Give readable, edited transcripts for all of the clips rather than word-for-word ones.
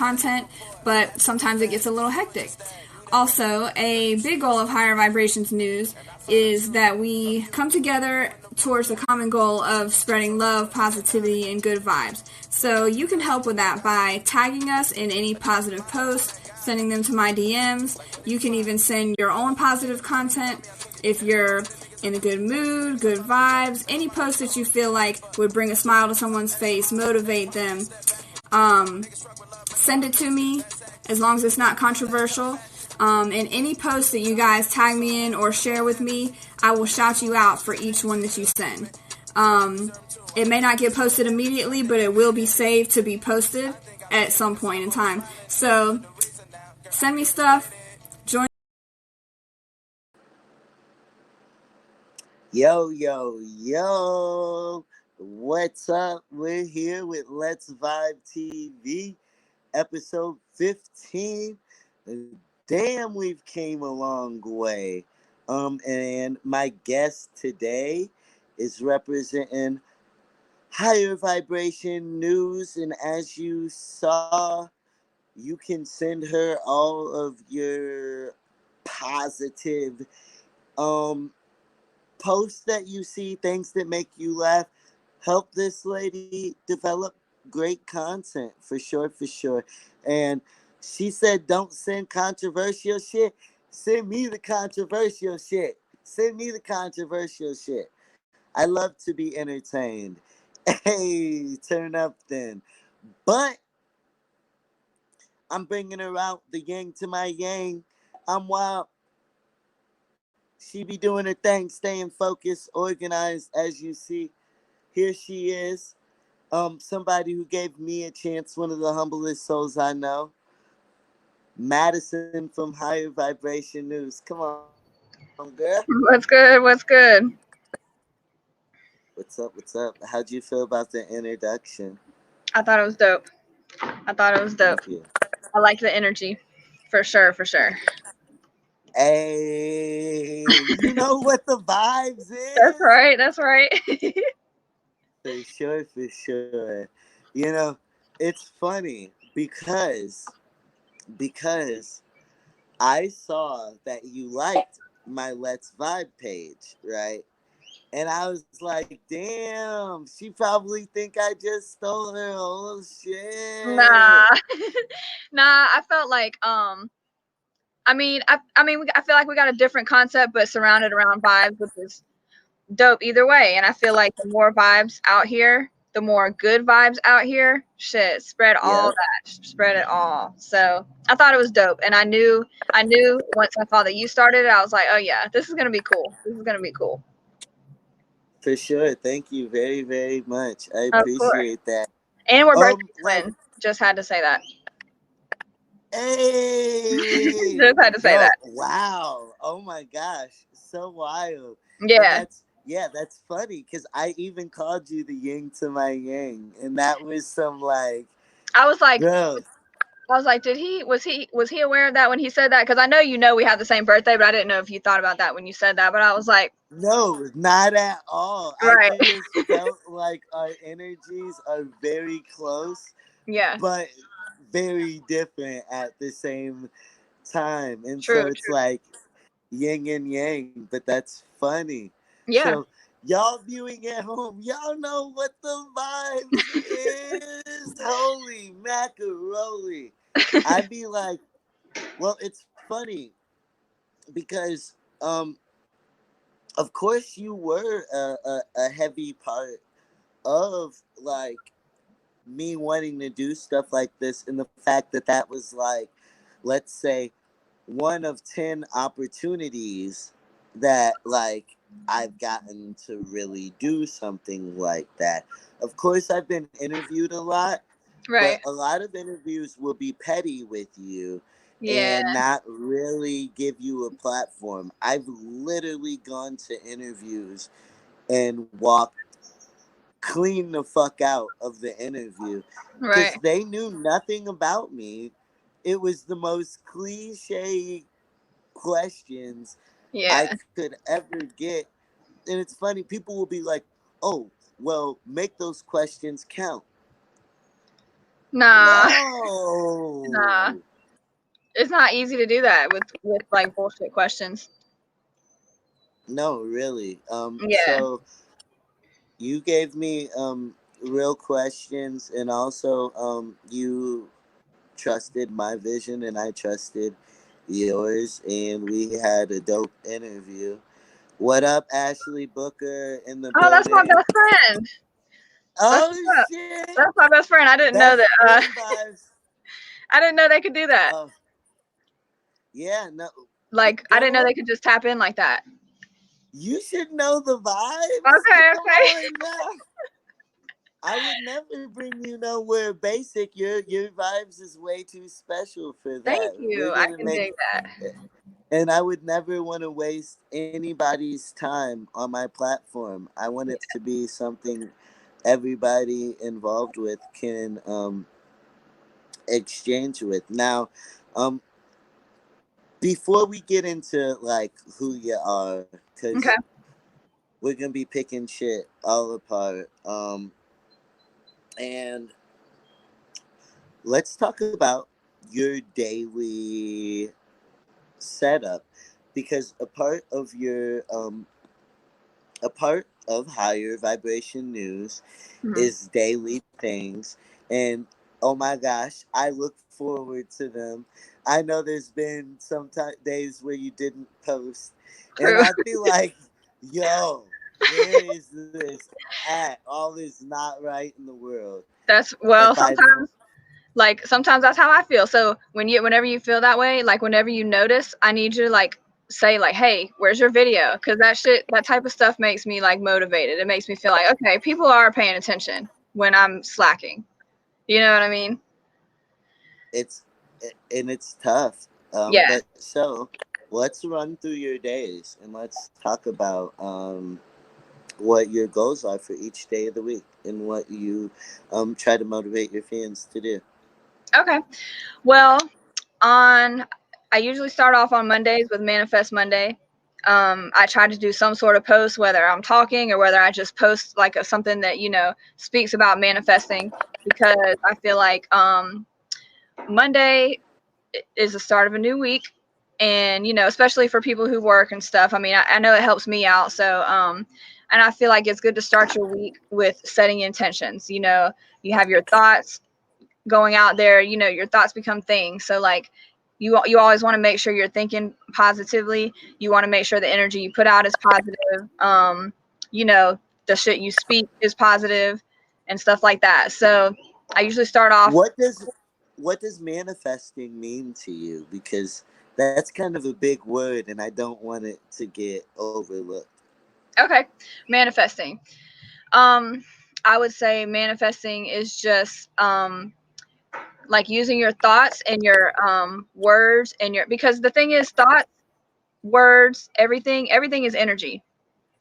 content, but sometimes it gets a little hectic. Also, a big goal of Higher Vibrations News is that we come together towards the common goal of spreading love, positivity, and good vibes. So you can help with that by tagging us in any positive posts, sending them to my DMs. You can even send your own positive content if you're in a good mood, good vibes, any post that you feel like would bring a smile to someone's face, motivate them. Send it to me as long as it's not controversial. And any post that you guys tag me in or share with me, I will shout you out for each one that you send. It may not get posted immediately, but it will be saved to be posted at some point in time. So send me stuff. Join. Yo, yo, yo. What's up? We're here with Let's Vibe TV, episode 15. Damn, we've came a long way. And my guest today is representing Higher Vibration News, and as you saw, you can send her all of your positive posts that you see, things that make you laugh. Help this lady develop great content, for sure, for sure. And she said, don't send controversial shit. Send me the controversial shit. Send me the controversial shit. I love to be entertained. Hey, turn up then. But I'm bringing her out, the yang to my yang. I'm wild. She be doing her thing, staying focused, organized, as you see. Here she is. Somebody who gave me a chance, one of the humblest souls I know. Madison from Higher Vibration News. Come on, girl. What's good? What's good? What's up? What's up? How'd you feel about the introduction? I thought it was dope. Thank you. I like the energy. For sure, for sure. Hey, you know what the vibes is? That's right, that's right. For sure, for sure. You know, it's funny because I saw that you liked my Let's Vibe page, right? And I was like, damn, she probably think I just stole her whole shit. Nah. Nah, I felt like I feel like we got a different concept but surrounded around vibes, which is dope either way. And I feel like the more vibes out here, the more good vibes out here, shit, spread all that, spread it all. So I thought it was dope. And I knew once I saw that you started it, I was like, oh yeah, this is gonna be cool. This is gonna be cool. For sure. Thank you very, very much. I Of course. appreciate that. And we're birthday twins. Just had to say that. Hey, Just had to say that. Wow. Oh my gosh. So wild. Yeah. That's funny because I even called you the yin to my yang. And that was some like, I was like, girl. was he aware of that when he said that? Because I know we have the same birthday, but I didn't know if you thought about that when you said that. But I was like, no, not at all. Right. I just felt like our energies are very close. Yeah. But very different at the same time. And True, so it's like yin and yang, but that's funny. Yeah. So y'all viewing at home, y'all know what the vibes is. Holy macaroni. I'd be like, well, it's funny because of course you were a heavy part of like me wanting to do stuff like this, and the fact that that was like, let's say, one of 10 opportunities that like I've gotten to really do something like that. Of course, I've been interviewed a lot, right. but a lot of interviews will be petty with you. Yeah. And not really give you a platform. I've literally gone to interviews and walked clean the fuck out of the interview because Right. they knew nothing about me. It was the most cliche questions I could ever get. And it's funny, people will be like, oh, well, make those questions count. Nah. Nah, it's not easy to do that with like bullshit questions. No, really. Yeah. So you gave me real questions, and also you trusted my vision, and I trusted yours, and we had a dope interview. What up, Ashley Booker in the Oh, that's my building? best friend. That's Oh what's up. shit! That's my best friend. I didn't know Best that. friend vibes. I didn't know they could do that. Oh yeah, no, Like I didn't know girl, they could just tap in like that. you should know the vibes. Okay, Come okay. on now. I would never bring you nowhere basic. Your vibes is way too special for Thank that. We're you. I gonna can make, dig that. and I would never want to waste anybody's time on my platform. I want it to be something everybody involved with can exchange with. Now, um, before we get into like who you are, Okay. because we're gonna be picking shit all apart. And let's talk about your daily setup, because a part of higher vibration news Mhm. is daily things, and oh my gosh, I look forward to them. I know there's been some days where you didn't post, and True. I'd be like, yo, where is this at? All is not right in the world That's well, if I don't. sometimes that's how I feel. So whenever you feel that way, like whenever you notice, I need you to like say like, "Hey, where's your video?" Because that type of stuff makes me like motivated. It makes me feel like, okay, people are paying attention when I'm slacking. You know what I mean? it's and it's tough. Yeah. But so let's run through your days, and let's talk about what your goals are for each day of the week, and what you try to motivate your fans to do. Okay. Well, on I usually start off on Mondays with Manifest Monday. I try to do some sort of post, whether I'm talking or whether I just post like something that speaks about manifesting, because I feel like Monday is the start of a new week, and especially for people who work and stuff. I mean, I know it helps me out, so and I feel like it's good to start your week with setting intentions. You have your thoughts going out there, your thoughts become things. So like you always want to make sure you're thinking positively. You want to make sure the energy you put out is positive. You know, the shit you speak is positive and stuff like that. So I usually start off. What does manifesting mean to you? Because that's kind of a big word, and I don't want it to get overlooked. Okay, manifesting. Um, I would say manifesting is just like using your thoughts and your words and because the thing is thoughts, words, everything is energy.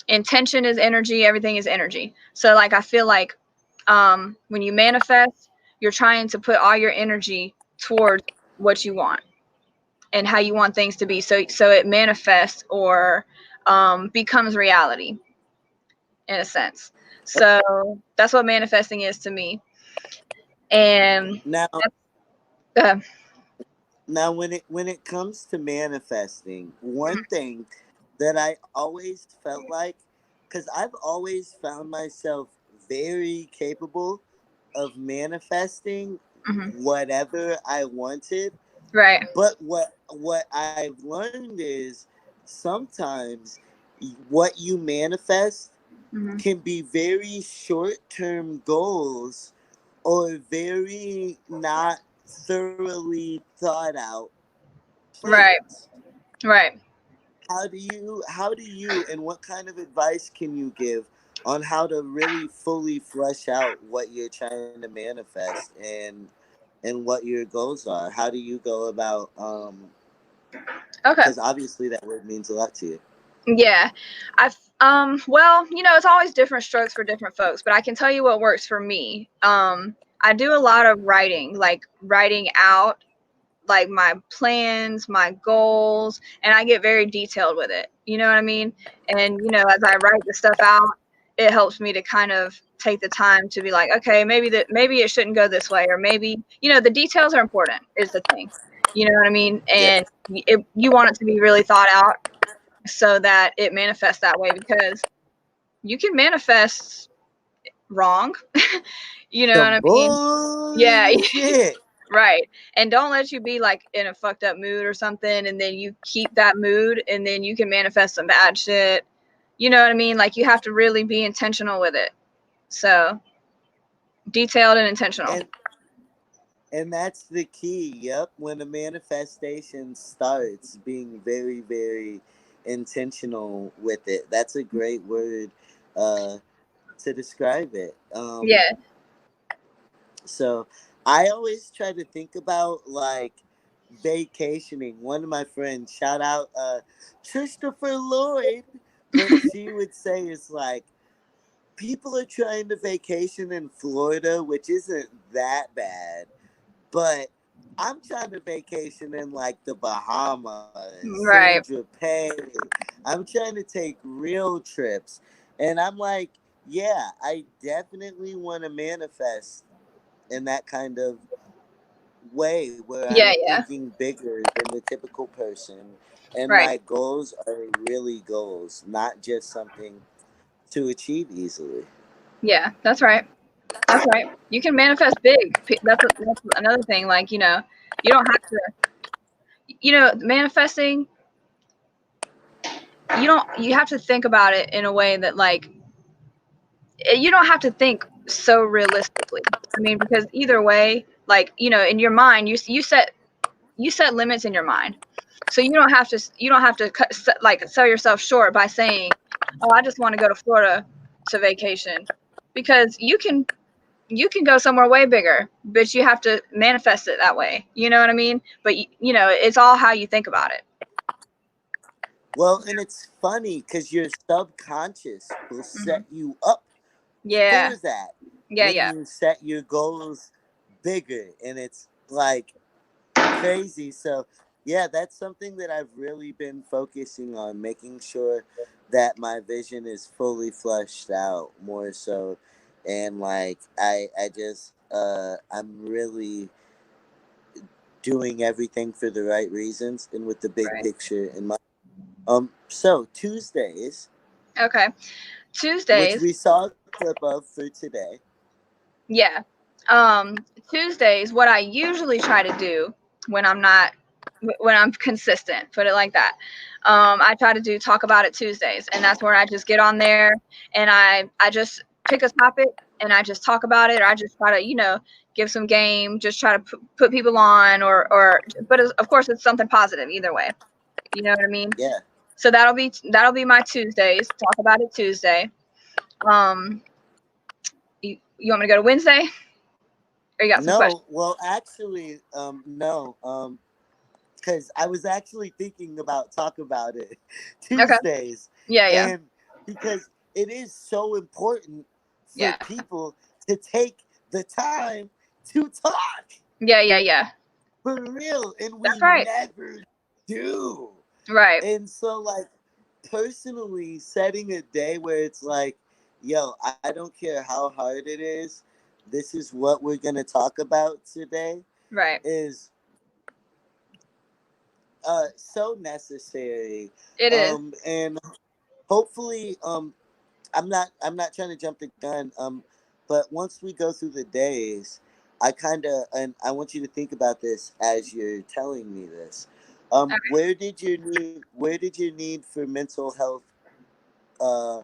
Intention is energy, everything is energy. So like I feel like when you manifest, you're trying to put all your energy towards what you want and how you want things to be, so it manifests or becomes reality in a sense. So that's what manifesting is to me. And Now, uh, now, when it comes to manifesting, one thing that I always felt like, because I've always found myself very capable of manifesting mhm, whatever I wanted, right. but what I've learned is sometimes what you manifest Mhm, can be very short term goals, or very not thoroughly thought out right. plans. Right. How do you and what kind of advice can you give on how to really fully flesh out what you're trying to manifest, and what your goals are? How do you go about Okay. because obviously that word means a lot to you. Yeah. I've well, it's always different strokes for different folks, but I can tell you what works for me. I do a lot of writing, like writing out like my plans, my goals, and I get very detailed with it. You know what I mean? And as I write the stuff out, it helps me to kind of take the time to be like, okay, maybe it shouldn't go this way, or maybe, the details are important is the thing. You know what I mean? Yeah. And you want it to be really thought out so that it manifests that way, because you can manifest wrong. You know what Some I mean? Yeah. bullshit. Right. And don't let you be like in a fucked up mood or something, and then you keep that mood, and then you can manifest some bad shit. You know what I mean? Like, you have to really be intentional with it. So, detailed and intentional. And that's the key. Yep. When a manifestation starts, being very, very intentional with it. That's a great word to describe it. Yeah. So I always try to think about like vacationing. One of my friends, shout out Christopher Lloyd, what she would say is like, people are trying to vacation in Florida, which isn't that bad, but I'm trying to vacation in like the Bahamas, Right. Saint Tropez. I'm trying to take real trips. And I'm like, yeah, I definitely want to manifest in that kind of way where Yeah, I'm yeah. thinking bigger than the typical person. And Right. my goals are really goals, not just something to achieve easily. Yeah, that's right. That's right. You can manifest big. That's another thing. Like, you don't have to, manifesting, you have to think about it in a way that, like, you don't have to think so realistically. I mean, because either way, like, in your mind, you set limits in your mind. So you don't have to like sell yourself short by saying, "Oh, I just want to go to Florida to vacation," because you can go somewhere way bigger, but you have to manifest it that way. You know what I mean? But it's all how you think about it. Well, and it's funny because your subconscious will Hmm. set you up Yeah, for that yeah, when yeah. you set your goals bigger. And it's like crazy. So, yeah, that's something that I've really been focusing on, making sure that my vision is fully fleshed out more so. And like, I just, I'm really doing everything for the right reasons and with the big Right. picture in mind. So Tuesdays, Okay. which Tuesdays. we saw a clip of for today. Yeah. Tuesdays, what I usually try to do when I'm not, when I'm consistent, put it like that. I try to do talk about it Tuesdays, and that's where I just get on there and I just pick a topic and I just talk about it, or I just try to, give some game, just try to put people on, but of course it's something positive either way. You know what I mean? Yeah. So that'll be my Tuesdays. Talk about it Tuesday. Um, you want me to go to Wednesday, or you got some questions? No, well, actually, no, because I was actually thinking about talk about it Okay. Tuesdays, Yeah, yeah, and because it is so important for yeah, people to take the time to talk yeah, yeah, yeah. for real, and That's we right. never do. Right, And so, like, personally, setting a day where it's like, yo, I don't care how hard it is, this is what we're going to talk about today, right. is so necessary. It is. And hopefully, I'm not trying to jump the gun. But once we go through the days, I kind of, and I want you to think about this as you're telling me this. Where did your need for mental health, uh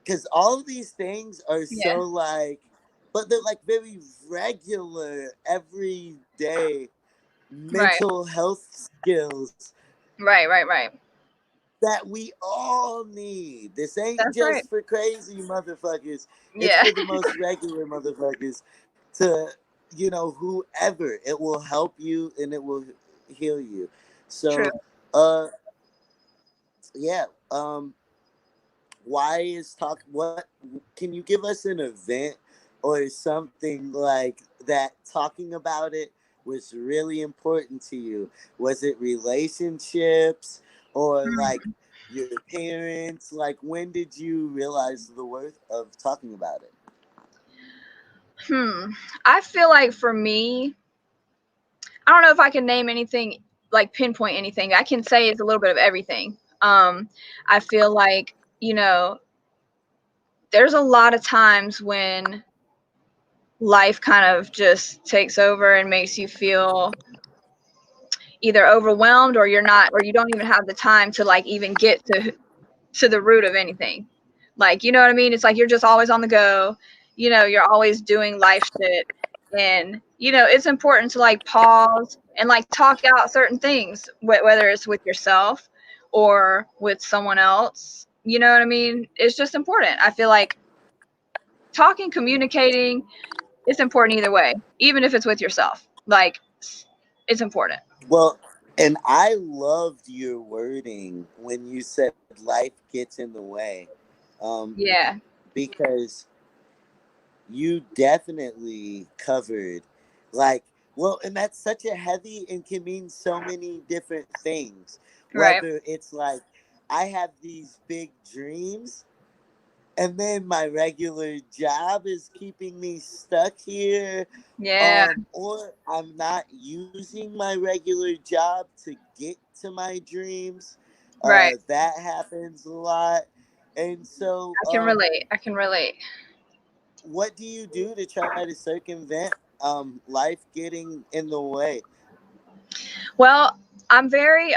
because all of these things are Yeah. so like, but they're like very regular everyday Right. mental health skills Right. Right. Right. that we all need. This ain't That's right. just for crazy motherfuckers. It's Yeah. for the most regular motherfuckers, to, whoever. It will help you and it will heal you. True. So, yeah. Why is talk what can you give us an event or something like that talking about it was really important to you? Was it relationships or like Mhm. your parents? Like, when did you realize the worth of talking about it? Hmm. I feel like for me, I don't know if I can name anything, like pinpoint anything. I can say it's a little bit of everything. I feel like, there's a lot of times when life kind of just takes over and makes you feel either overwhelmed, or you're not, or you don't even have the time to like even get to the root of anything. Like, you know what I mean? It's like you're just always on the go. You're always doing life shit. And, it's important to like pause and like talk out certain things, whether it's with yourself or with someone else. You know what I mean? It's just important. I feel like talking, communicating, it's important either way, even if it's with yourself. Like, it's important. Well, and I loved your wording when you said life gets in the way, um, Yeah. because you definitely covered, like, well, and that's such a heavy and can mean so many different things. Right. Whether it's like, I have these big dreams, and then my regular job is keeping me stuck here, Yeah. or I'm not using my regular job to get to my dreams. Right. That happens a lot. And so, I can relate. I can relate. what do you do to try to circumvent life getting in the way? Well, I'm very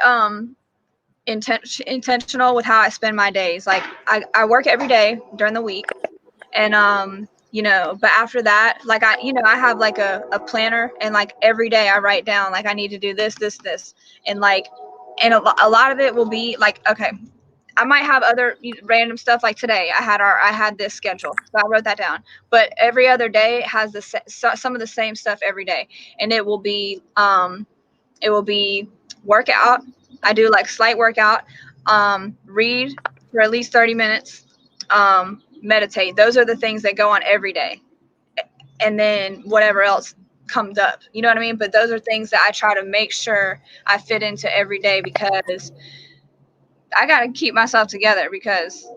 intentional with how I spend my days. Like, I work every day during the week, and but after that, like, I have like a planner, and like every day I write down like I need to do this, this, this, and like, and a lot of it will be like, okay, I might have other random stuff. Like today, I had this schedule, so I wrote that down. But every other day has some of the same stuff every day, and it will be workout. I do like slight workout, read for at least 30 minutes, meditate. Those are the things that go on every day, and then whatever else comes up. You know what I mean? But those are things that I try to make sure I fit into every day, because I got to keep myself together, because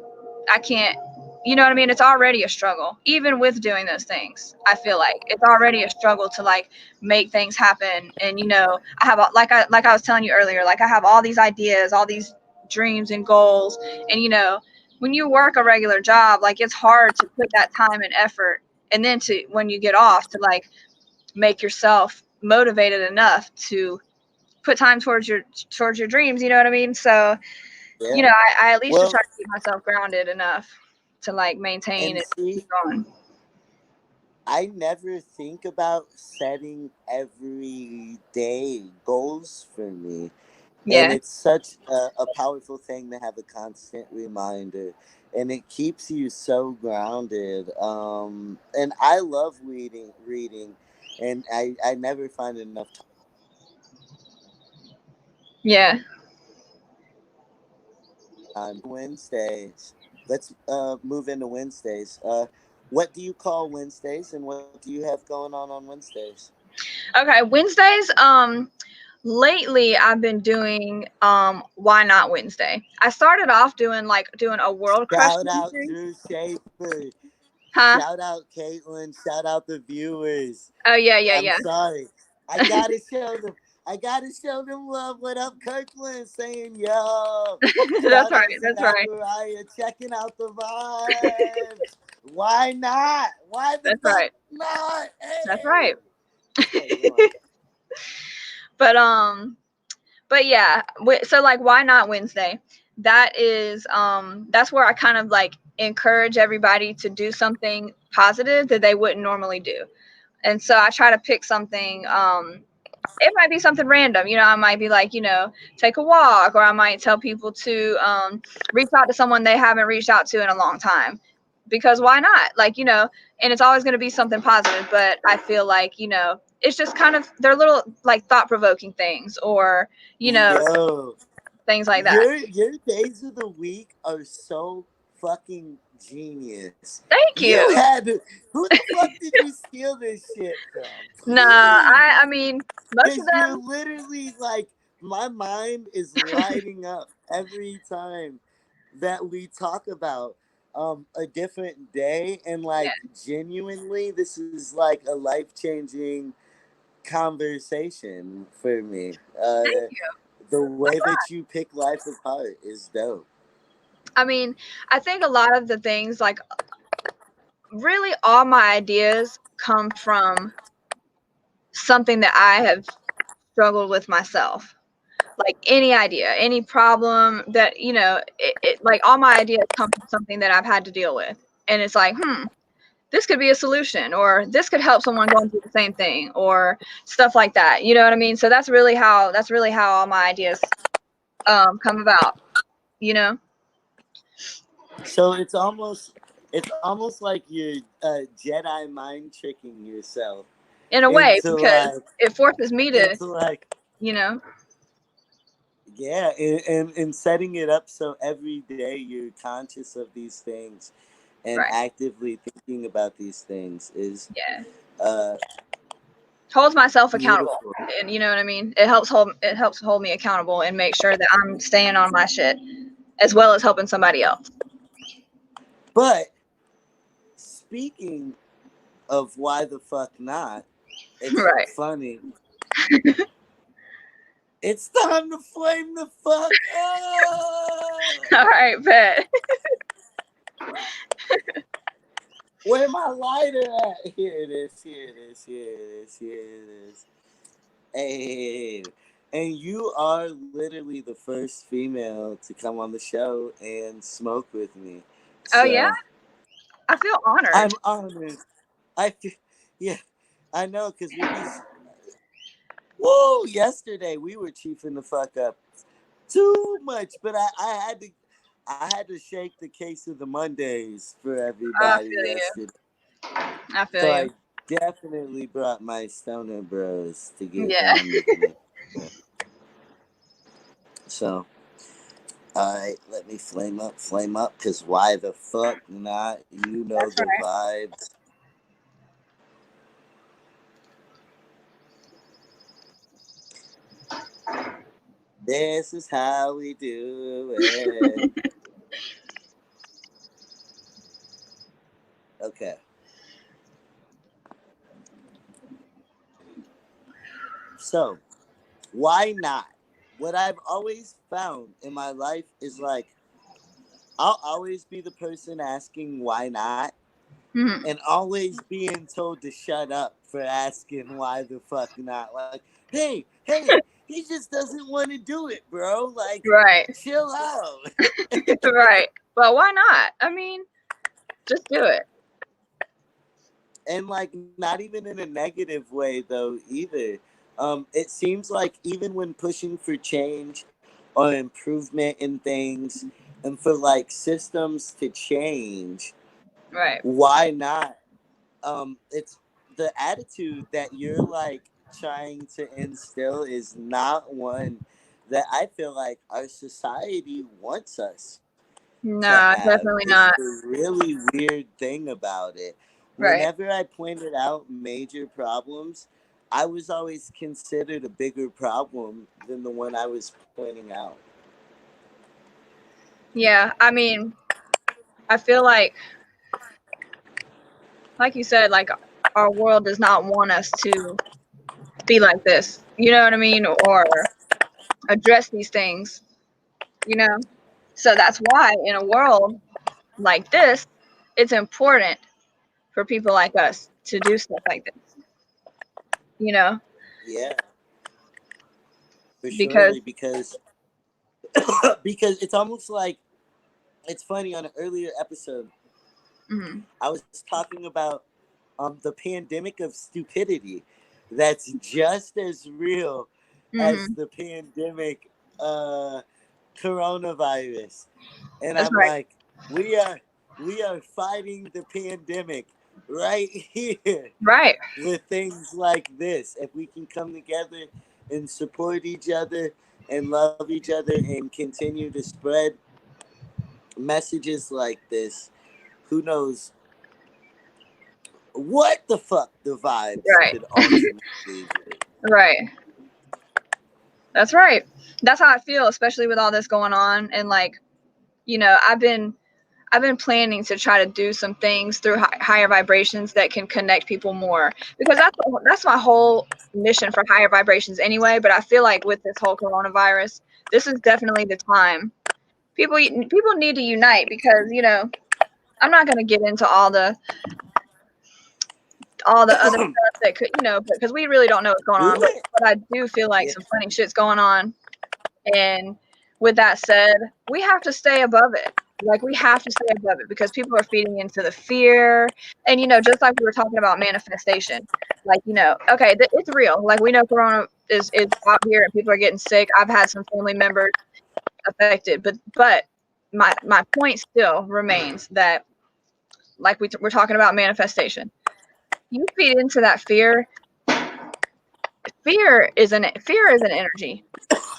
I can't, you know what I mean? It's already a struggle, even with doing those things. I feel like it's already a struggle to like make things happen. And I have like I was telling you earlier, like I have all these ideas, all these dreams and goals, and when you work a regular job, like it's hard to put that time and effort, and then to when you get off, to like make yourself motivated enough to put time towards your dreams. You know what I mean? So Yeah. I at least just Well, try to keep myself grounded enough to like maintain and it, keep see, going. I never think about setting everyday goals for me. And Yeah, it's such a powerful thing to have a constant reminder. And it keeps you so grounded. And I love reading. And I never find enough yeah. time. Wednesdays. Let's move into Wednesdays. What do you call Wednesdays, and what do you have going on Wednesdays? Okay, Wednesdays. Lately I've been doing Why Not Wednesday. I started off doing a world crush Shout out Wednesday. Drew Schaefer. Huh? Shout out Caitlin. Shout out the viewers. Oh yeah, yeah, I'm yeah. sorry. I gotta show them. I gotta show them love. What up, Kirkland? Saying yo. That's Shout right. out That's right. Zachariah. Checking out the vibes. Why not? Why the That's fuck right. not? That's Hey. right. Okay, go on. But yeah, so like Why Not Wednesday? That's where I kind of like encourage everybody to do something positive that they wouldn't normally do. And so I try to pick something. It might be something random. I might be like, take a walk, or I might tell people to reach out to someone they haven't reached out to in a long time. Because why not? Like, and it's always going to be something positive. But I feel like, it's just kind of, they're little like thought provoking things, or, you know, Yo. things like that. Your days of the week are so fucking genius. Thank You you. had to, who the fuck did you steal this shit from? Nah, I Please. mean, most of Because you're them, literally like my mind is lighting up every time that we talk about a different day, and like genuinely this is like a life-changing conversation for me. Thank you. The way that you pick life apart is dope. I mean, I think a lot of the things, like, really all my ideas come from something that I have struggled with myself. Like any idea, any problem that, like all my ideas come from something that I've had to deal with. And it's like, this could be a solution, or this could help someone going through the same thing, or stuff like that. You know what I mean? So that's really how all my ideas come about, you know? So it's almost like you're Jedi mind tricking yourself In a way, into because like it forces me to, into like you know, yeah, and setting it up so every day you're conscious of these things and right. actively thinking about these things is Yeah. uh, Holds myself accountable. beautiful. And you know what I mean? It helps hold me accountable and make sure that I'm staying on my shit as well as helping somebody else. But speaking of why the fuck not, it's Right. funny. It's time to flame the fuck up. All right, bet. Where my lighter at? Here it is. Here it is. Here it is. Here it is. Hey, and you are literally the first female to come on the show and smoke with me. Oh yeah, So I feel honored. I'm honored. I feel, yeah, I know, because whoa, yesterday we were chiefing the fuck up too much, but I had to shake the case of the Mondays for I everybody feel you. yesterday. I feel So you. I definitely brought my stoner bros to get Yeah. down with me. So, all right, let me flame up, because why the fuck not? You know That's the right. vibes. This is how we do it. Okay. So, why not? What I've always found in my life is like, I'll always be the person asking why not, Hmm. and always being told to shut up for asking why the fuck not. Like, hey, he just doesn't want to do it, bro. Like, Right. chill out. Right. But why not? I mean, just do it. And like, not even in a negative way though either. It seems like even when pushing for change or improvement in things, and for like systems to change, Right. why not? It's the attitude that you're like trying to instill is not one that I feel like our society wants us to No, have. definitely It's not. the really weird thing about it. Right. Whenever I pointed out major problems, I was always considered a bigger problem than the one I was pointing out. Yeah. I mean, I feel like you said, like our world does not want us to be like this. You know what I mean? Or address these things, you know? So that's why in a world like this, it's important for people like us to do stuff like this, you know? Yeah, for Because surely, because because it's almost like, it's funny, on an earlier episode mhm, I was talking about the pandemic of stupidity that's just as real as mhm, the pandemic uh, coronavirus. And that's I'm right. like, we are fighting the pandemic right here Right. with things like this. If we can come together and support each other and love each other and continue to spread messages like this, who knows what the fuck the vibes Right. could ultimately be. Right. That's right. That's how I feel, especially with all this going on. And like, I've been planning to try to do some things through higher vibrations that can connect people more, because that's my whole mission for higher vibrations anyway. But I feel like with this whole coronavirus, this is definitely the time people need to unite, because I'm not going to get into all the other stuff that could, because we really don't know what's going We on. But, went, but I do feel like yeah, some funny shit's going on. And with that said, we have to stay above it. Like, we have to stay above it, because people are feeding into the fear. And, just like we were talking about manifestation, like, okay, it's real. Like, we know corona is out here and people are getting sick. I've had some family members affected, but my point still remains that, like we're talking about manifestation. You feed into that fear. Fear is an energy.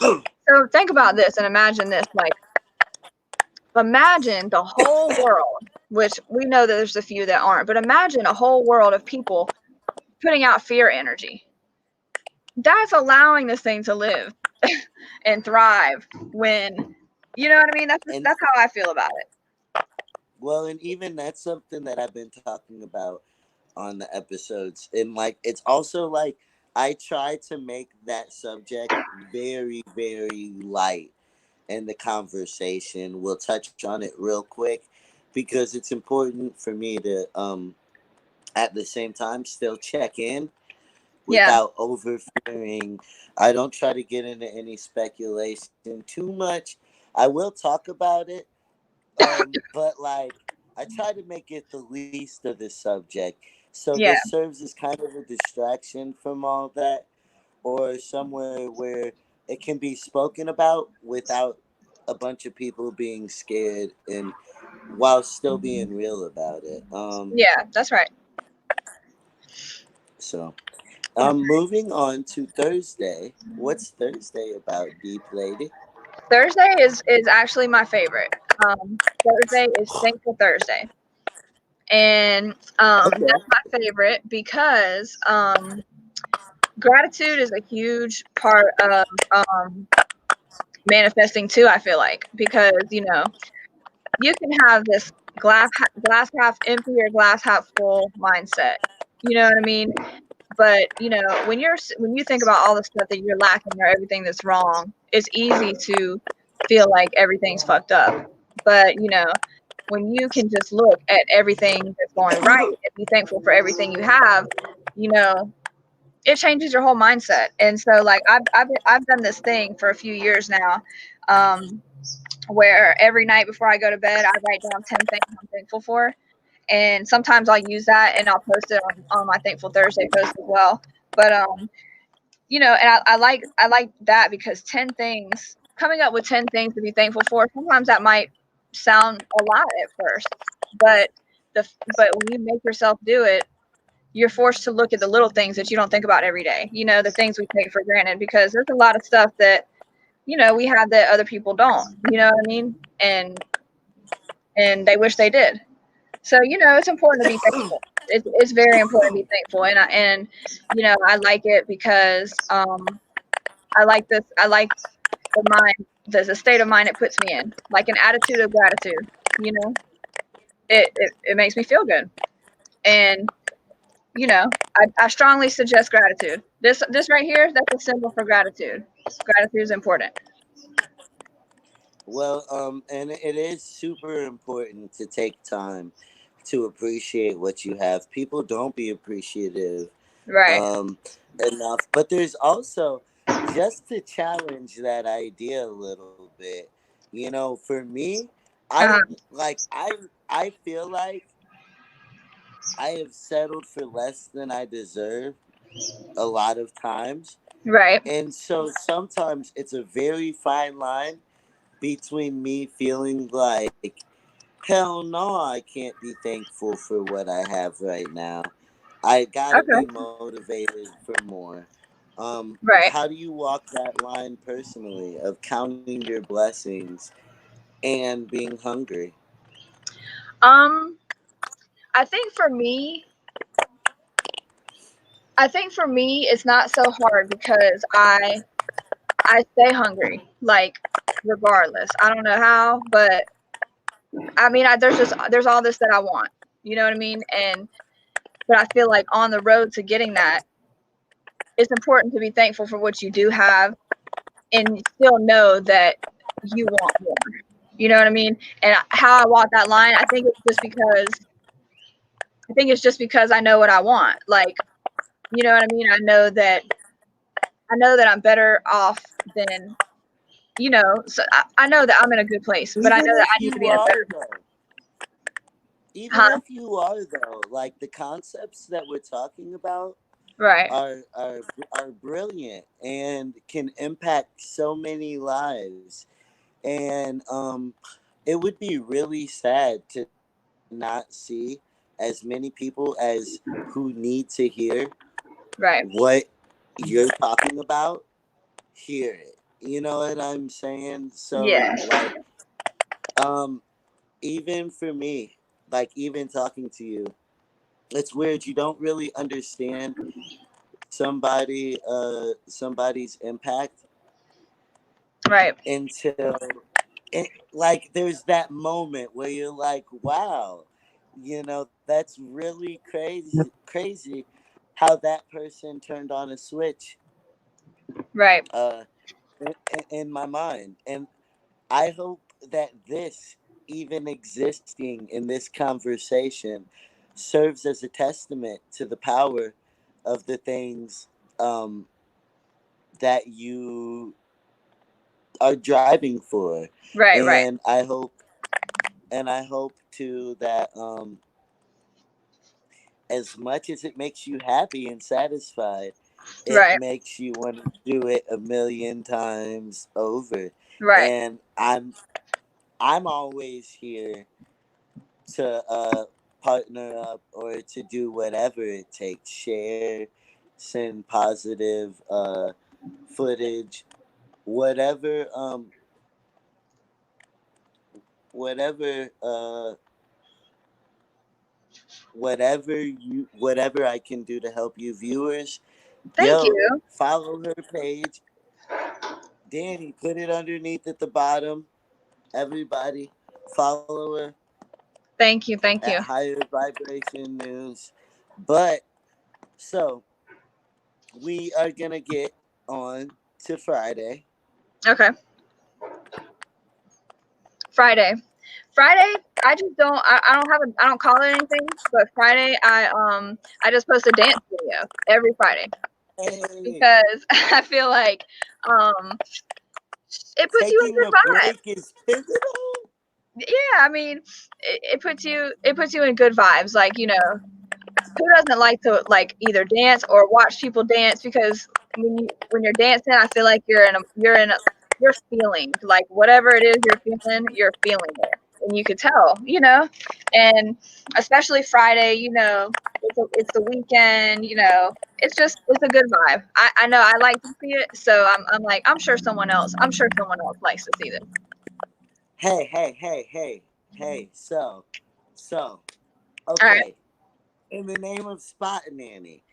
So think about this and imagine this. Like, imagine the whole world, which we know that there's a few that aren't, but imagine a whole world of people putting out fear energy. That's allowing this thing to live and thrive. When, you know what I mean? and That's how I feel about it. well, and even that's something that I've been talking about on the episodes, and like it's also like I try to make that subject very, very light in the conversation. We'll touch on it real quick because it's important for me to at the same time still check in Yeah. without overfearing. I don't try to get into any speculation too much. I will talk about it, but like I try to make it the least of the subject. So Yeah. this serves as kind of a distraction from all that, or somewhere where it can be spoken about without a bunch of people being scared and while still being real about it. Yeah. That's right. So moving on to Thursday. What's Thursday about, Deep Lady? Thursday is actually my favorite. Thursday is Thankful Thursday. And that's Okay. my favorite because gratitude is a huge part of manifesting too, I feel like, because you can have this glass half empty or glass half full mindset. You know what I mean? But when you think about all the stuff that you're lacking or everything that's wrong, it's easy to feel like everything's fucked up. But when you can just look at everything that's going right and be thankful for everything you have, you know it changes your whole mindset. And so, like, I've done this thing for a few years now, um, where every night before I go to bed, I write down 10 things I'm thankful for. And sometimes I'll use that and I'll post it on my Thankful Thursday post as well. But and I like that, because 10 things, coming up with 10 things to be thankful for, sometimes that might sound a lot at first, but but when you make yourself do it, you're forced to look at the little things that you don't think about every day. The things we take for granted, because there's a lot of stuff that we have that other people don't. You know what I mean? And they wish they did. So it's important to be thankful. It's very important to be thankful, and I like it because I like this. I like the mind, the state of mind it puts me in, like an attitude of gratitude. You know, it makes me feel good, and I strongly suggest gratitude. This right here, that's a symbol for gratitude. Gratitude is important. Well, and it is super important to take time to appreciate what you have. People don't be appreciative Right. um, enough, but there's also just to challenge that idea a little bit. For me, I Uh-huh. like I feel like I have settled for less than I deserve a lot of times, Right. and so sometimes it's a very fine line between me feeling like hell no, I can't be thankful for what I have right now. I gotta be Okay. motivated for more. Right. How do you walk that line personally of counting your blessings and being hungry? Um, I think for me, it's not so hard because I stay hungry, like regardless. I don't know how, but I mean, there's all this that I want. You know what I mean? But I feel like on the road to getting that, it's important to be thankful for what you do have, and still know that you want more. You know what I mean? And how I walk that line, I think it's just because I know what I want. Like, you know what I mean? I know that I'm better off than, so I know that I'm in a good place, but I know Even that if I need to you be in a are better. though, even Huh? if you are though, like the concepts that we're talking about Right. are brilliant and can impact so many lives. And it would be really sad to not see as many people as who need to hear Right. what you're talking about hear it. You know what I'm saying? So Yeah. like um even for me, like even talking to you, it's weird. You don't really understand somebody's impact Right. until like there's that moment where you're like, wow, that's really crazy how that person turned on a switch Right. uh in my mind. And I hope that this, even existing in this conversation, serves as a testament to the power of the things um, that you are driving for. Right. Right. And I hope too that as much as it makes you happy and satisfied, it Right. makes you want to do it a million times over. Right. And I'm always here to partner up or to do whatever it takes. Share, send positive footage, whatever whatever whatever I can do to help you viewers. Thank Yo, you. follow her page. Danny, put it underneath at the bottom. Everybody, follow her Thank you. Thank at you. Higher Vibration News. But so we are gonna get on to Friday. Okay. Friday. Friday, I just don't. I don't call it anything. But Friday, I just post a dance video every Friday Hey, because I feel like um, it puts you in taking good a vibes. break is pivotal. Yeah, I mean, it puts you in good vibes. Like, who doesn't like to like either dance or watch people dance? Because when you're dancing, I feel like you're feeling like whatever it is you're feeling it, and you could tell, and especially Friday, it's the weekend, it's a good vibe. I know I like to see it, so I'm like I'm sure someone else likes to see this. Hey, hey, hey, hey, hey. So, All right, okay. In the name of Spot Nanny,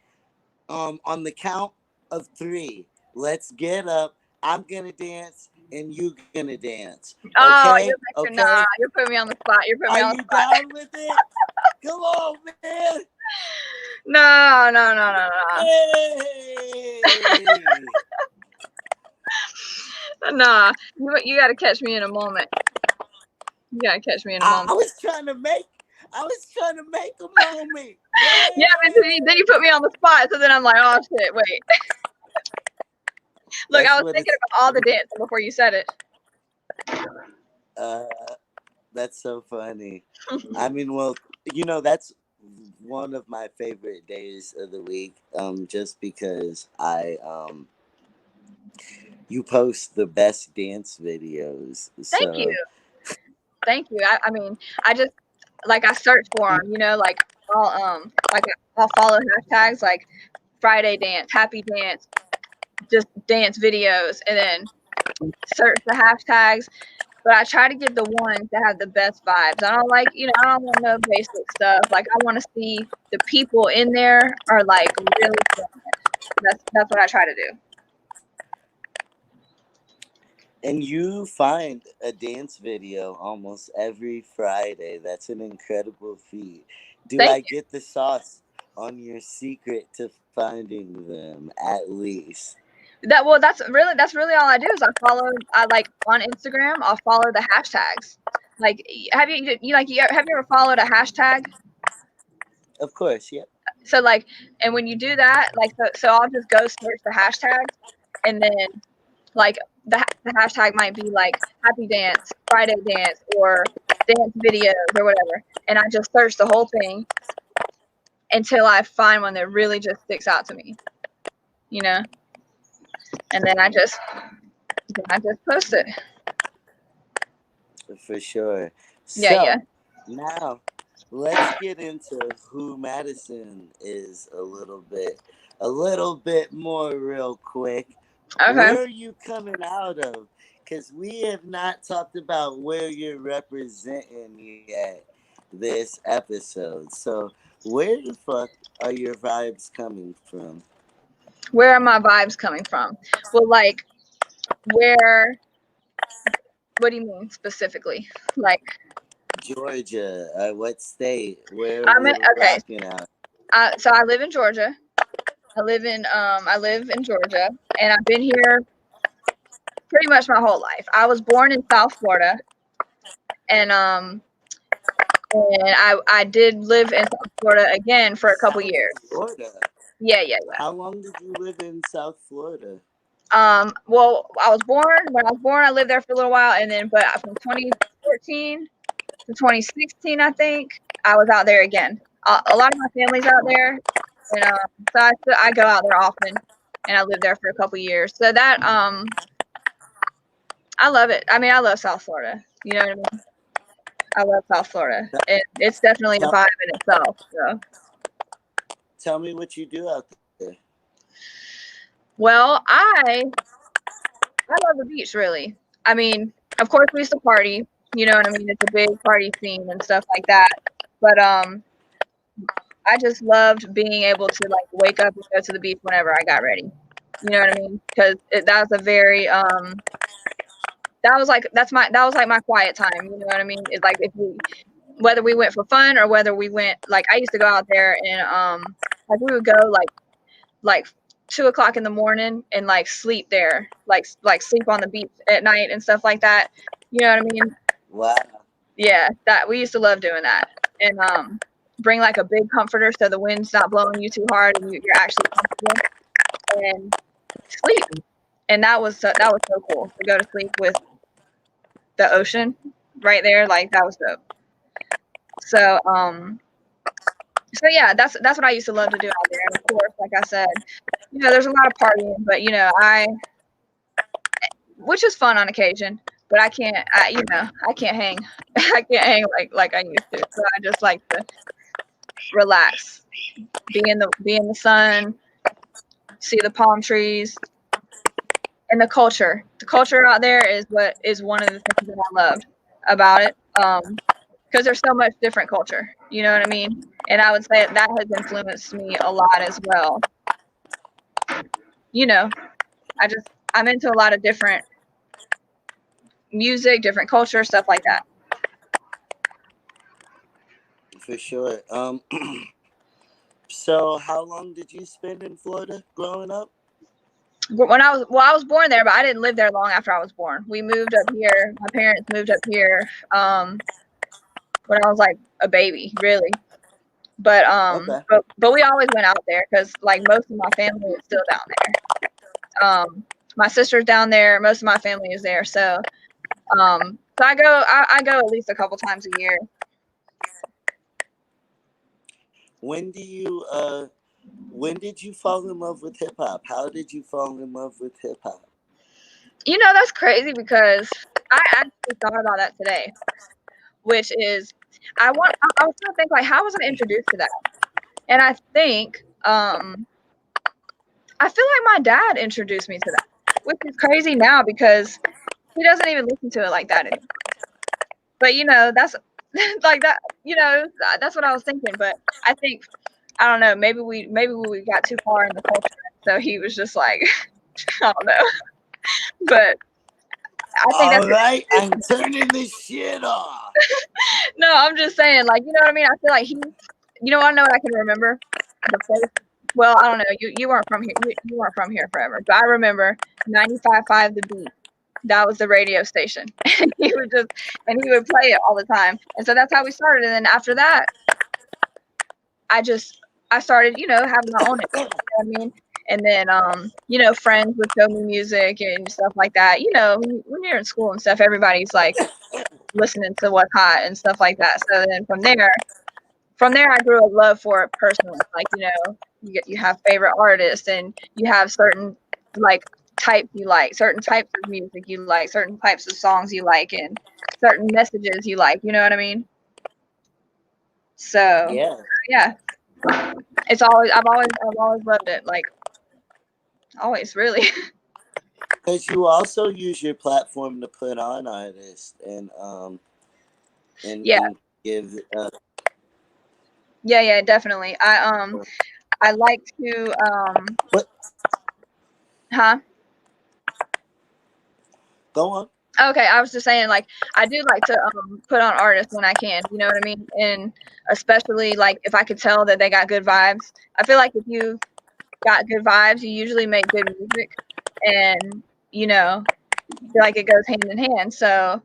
on the count of three, let's get up. I'm gonna dance, and you gonna dance. oh, Okay, okay. you're putting me on the spot. You're putting me Are on the you spot. down with it? Come on, man. No, no, no, no, no. Hey. Nah, you got to catch me in a moment. You got to catch me in a I, moment. I was trying to make I was trying to make a moment. Yeah, but then you put me on the spot, so then I'm like, oh shit, wait. Look, I That's was what thinking it's about all the dancing before you said it. uh that's so funny. I mean, well, that's one of my favorite days of the week, just because I you post the best dance videos. Thank you, So thank you. I mean, I just like I search for them, like I'll follow hashtags like Friday dance, happy dance, just dance videos, and then search the hashtags. But I try to get the ones that have the best vibes. I don't like, I don't want no basic stuff. Like I want to see the people in there are like really feeling it. That's what I try to do. And you find a dance video almost every Friday. Really an incredible feat. Do Thank I get the sauce on your secret to finding them at least? you. That's really all I do is I like on Instagram, I'll follow the hashtags. Like have you ever followed a hashtag? Of course, yep. So like, and when you do that, like, so I'll just go search the hashtags, and then like the hashtag might be like happy dance, Friday dance, or dance videos or whatever, and I just search the whole thing until I find one that really just sticks out to me, you know, and then I just post it. For sure. Yeah, yeah. So now let's get into who Madison is a little bit more real quick. Okay. Where are you coming out of? Because we have not talked about where you're representing yet this episode. So where the fuck are your vibes coming from? Where are my vibes coming from? Well, like, where? What do you mean specifically? Like, Georgia. What state? Where are I'm we in, okay. rocking out? So I live in Georgia. I live in Georgia, and I've been here pretty much my whole life. I was born in South Florida, and I did live in South Florida again for a couple South years. Florida. Yeah, yeah, yeah. How long did you live in South Florida? Well, when I was born, I lived there for a little while, and then but from 2014 to 2016, I think I was out there again. A lot of my family's out there, and so I go out there often, and I lived there for a couple years. So that I love it. I mean, I love South Florida. You know what I mean? I love South Florida. It's definitely a Tell, vibe in itself. So, tell me what you do out there. well, I love the beach, really. I mean, of course, we used to party. You know what I mean? It's a big party scene and stuff like that. But I just loved being able to like wake up and go to the beach whenever I got ready. You know what I mean? Because that was a very that was like my quiet time. You know what I mean? It's like if we whether we went for fun or whether we went like I used to go out there and like we would go like 2 o'clock in the morning and like sleep there, like sleep on the beach at night and stuff like that. You know what I mean? Wow. Yeah, that we used to love doing that. And bring like a big comforter so the wind's not blowing you too hard and you're actually comfortable and sleep. And that was so cool to go to sleep with the ocean right there. Like that was dope. So so yeah, that's what I used to love to do out there. And of course, like I said, there's a lot of partying, but which is fun on occasion, but I can't hang. I can't hang like I used to. So I just like to relax, be in the sun, see the palm trees, and the culture. The culture out there is one of the things that I loved about it. Because there's so much different culture. You know what I mean? And I would say that has influenced me a lot as well. You know, I'm into a lot of different music, different culture, stuff like that. For sure. So how long did you spend in Florida growing up? I was born there, but I didn't live there long after I was born. We moved up here. My parents moved up here when I was like a baby, really. But Okay. but we always went out there because like most of my family is still down there. My sister's down there. Most of my family is there. So I go at least a couple times a year. When do you when did you fall in love with hip hop? How did you fall in love with hip hop? That's crazy because I actually thought about that today, which is I was trying to think like how was I introduced to that? And I think I feel like my dad introduced me to that, which is crazy now because he doesn't even listen to it like that anymore. But that's like that. That's what I was thinking. But I think I don't know. Maybe we got too far in the culture, so he was just like I don't know. But I think All right, I'm turning this shit off. no, I'm just saying, like, you know what I mean? I feel like you know, I know what I can remember. The place, well, I don't know. You weren't from here. You weren't from here forever, but I remember 95.5 The Beat. That was the radio station. And he would play it all the time. And so that's how we started. And then after that, I started, having my own, you know what I mean? And then, friends would show me music and stuff like that. When you're in school and stuff, everybody's like listening to what's hot and stuff like that. So then from there, I grew a love for it personally. Like, you have favorite artists and you have certain like types you like, certain types of music you like, certain types of songs you like, and certain messages you like. You know what I mean? So yeah, I've always loved it. Like always, really. Because you also use your platform to put on artists and Yeah. and give. Yeah, definitely. I like to What? huh? Go on. Okay, I was just saying, like, I do like to put on artists when I can, you know what I mean? And especially like if I could tell that they got good vibes. I feel like if you got good vibes, you usually make good music, and I feel like it goes hand in hand. So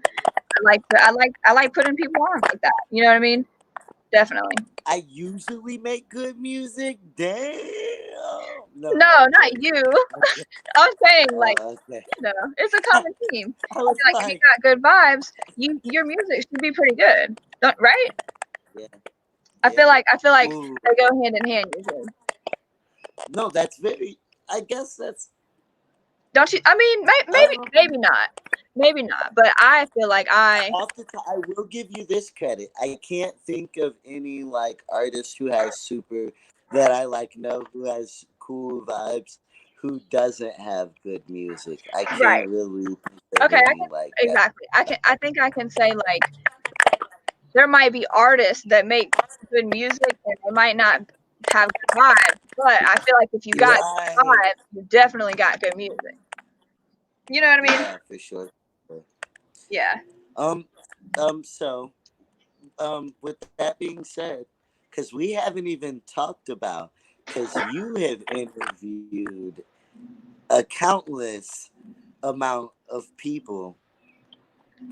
I like putting people on like that. You know what I mean? Definitely. I usually make good music. Damn. No, No, not you. I'm saying like okay. it's a common theme. I I was feel like if you got good vibes, your music should be pretty good, right? yeah. I feel like Ooh. they go hand in hand usually. No, that's very. I guess that's. Don't you? I mean, maybe not. But I feel like Off the top, I will give you this credit. I can't think of any like artist who has super that I like know who has cool vibes who doesn't have good music. I can't right. really think Okay, of I any can like that. exactly. I think I can say like there might be artists that make good music and they might not have good vibes, but I feel like if you got Right. good vibes, you definitely got good music. You know what I mean? Yeah, for sure. Yeah. So, with that being said, because we haven't even talked about, because you have interviewed a countless amount of people.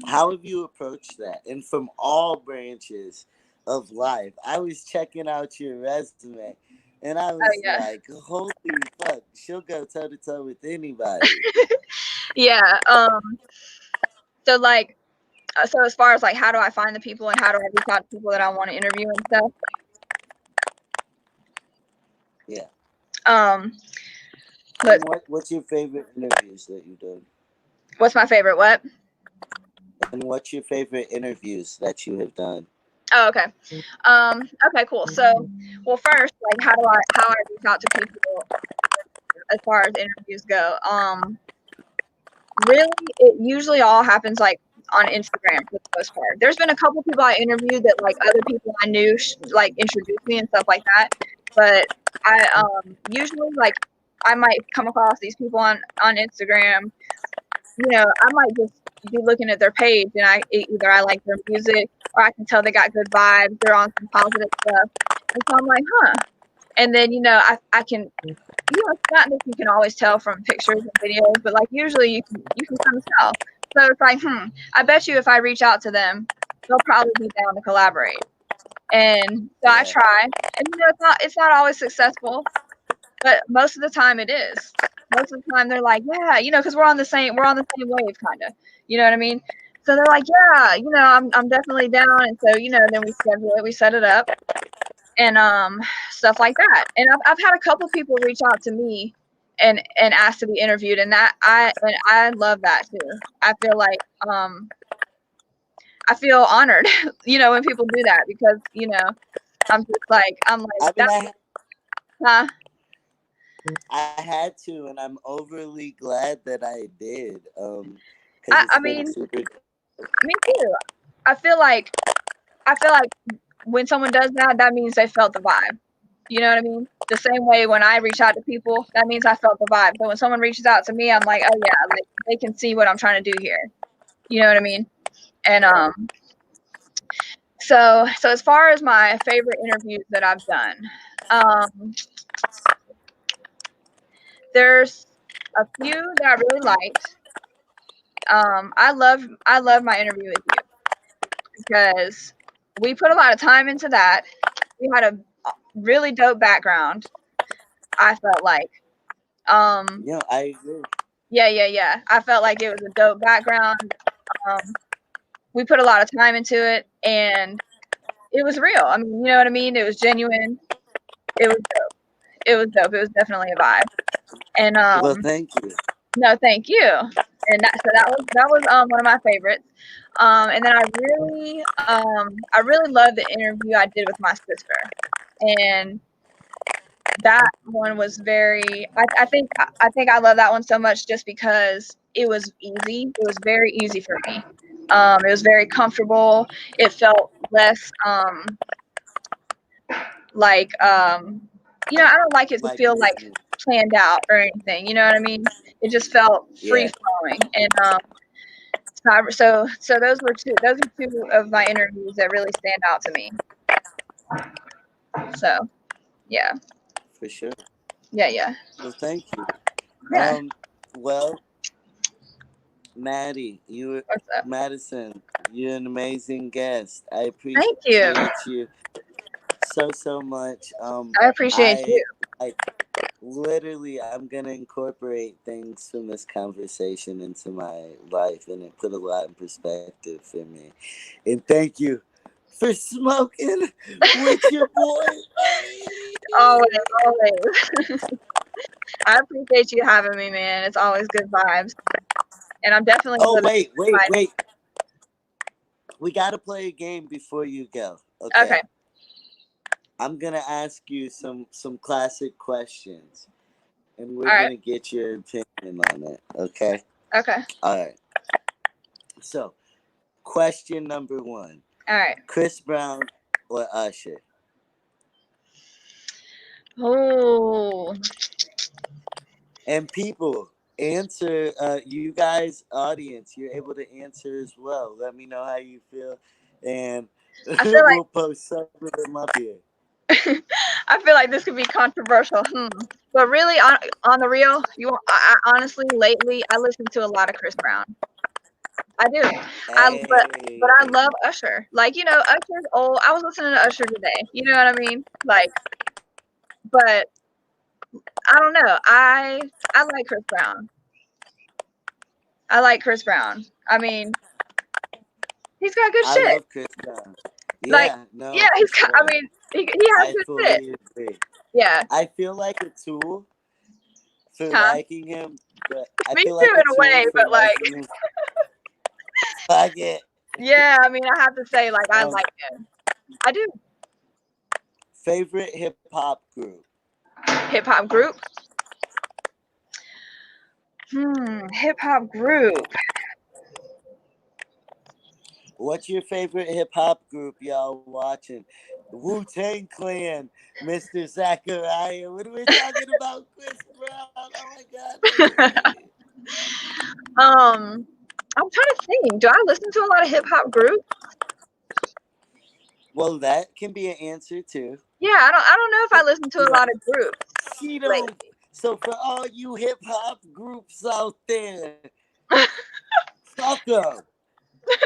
How have you approached that? And from all branches of life. I was checking out your resume and I Oh was yeah. like, holy fuck, she'll go toe to toe with anybody. Yeah. So like, so as far as like, how do I find the people and how do I reach out to people that I want to interview and stuff? Yeah. But What's your favorite interviews that you've done? what's my favorite? What? And what's your favorite interviews that you have done? Oh, okay. Okay, cool. So, well, first, like, how I reach out to people as far as interviews go. Really, it usually all happens like on Instagram for the most part. There's been a couple people I interviewed that like other people I knew like introduced me and stuff like that. But I usually like I might come across these people on Instagram. I might just be looking at their page and either I like their music or I can tell they got good vibes. They're on some positive stuff, and so I'm like, huh. And then I can it's not that you can always tell from pictures and videos, but like usually you can kind of tell. So it's like, I bet you if I reach out to them, they'll probably be down to collaborate. And so I try, and it's not always successful, but most of the time it is. Most of the time they're like, yeah, because we're on the same wave, kind of. You know what I mean? So they're like, yeah, I'm definitely down, and so then we schedule it, we set it up, and stuff like that. And I've had a couple people reach out to me and ask to be interviewed, and I love that too. I feel like I feel honored, when people do that because I'm like I that. mean, Huh? I had to, and I'm overly glad that I did. Because I it's been mean, super. me too. I feel like when someone does that, that means they felt the vibe. You know what I mean? The same way when I reach out to people, that means I felt the vibe. But when someone reaches out to me, I'm like, oh yeah, like they can see what I'm trying to do here. You know what I mean? And so as far as my favorite interviews that I've done, there's a few that I really liked. I love my interview with you because we put a lot of time into that. We had a really dope background. I felt like, Yeah, I agree. yeah. I felt like it was a dope background. We put a lot of time into it, and it was real. I mean, you know what I mean? It was genuine. It was dope. It was dope. It was definitely a vibe. And Well, thank you. no, thank you. And that was one of my favorites. And then I really loved the interview I did with my sister, and that one was very. I think I love that one so much just because it was easy. It was very easy for me. It was very comfortable. It felt less like I don't like it to Like feel like business. planned out or anything. You know what I mean? It just felt free Yeah, flowing, and so those are two of my interviews that really stand out to me. So yeah, for sure. yeah, Well, thank you. yeah. Well, Maddie, What's up? Madison, you're an amazing guest. I Thank you. appreciate you so much. I appreciate I you. like literally, I'm gonna incorporate things from this conversation into my life, and it put a lot in perspective for me. And thank you for smoking with your boy. Always, always. I appreciate you having me, man. It's always good vibes, and I'm definitely Oh, living. wait. We gotta play a game before you go. Okay. Okay, I'm gonna ask you some classic questions, and we're all right, gonna get your opinion on it. Okay. okay, All right. So, question number one: all right. Chris Brown or Usher? Oh, And people answer. You guys, audience, you're able to answer as well. Let me know how you feel, and I feel we'll post some of them up here. I feel like this could be controversial. But really, on the real, I honestly lately I listen to a lot of Chris Brown. I do. But I Hey. love Usher. Like Usher's old. I was listening to Usher today. You know what I mean? Like, but I don't know. I like Chris Brown. I like Chris Brown. I mean, he's got good I shit. love Chris Brown. Like, Yeah, yeah, no, for he's got. I sure. mean, he has I good shit. fully agree. Yeah. I feel like a tool for Huh? liking him, but I Me feel too, like a in a tool way. for But like, liking him. Fuck it. yeah. I mean, I have to say, like, I Um, like him. I do. favorite hip hop group? Hip hop group. Hip hop group. What's your favorite hip hop group y'all watching? Wu-Tang Clan, Mr. Zachariah. What are we talking about? Chris Brown. Oh my god, that's great. I'm trying to think. Do I listen to a lot of hip hop groups? Well, that can be an answer too. Yeah, I don't know if I listen to a lot of groups She don't. lately. So for all you hip hop groups out there, fuck them.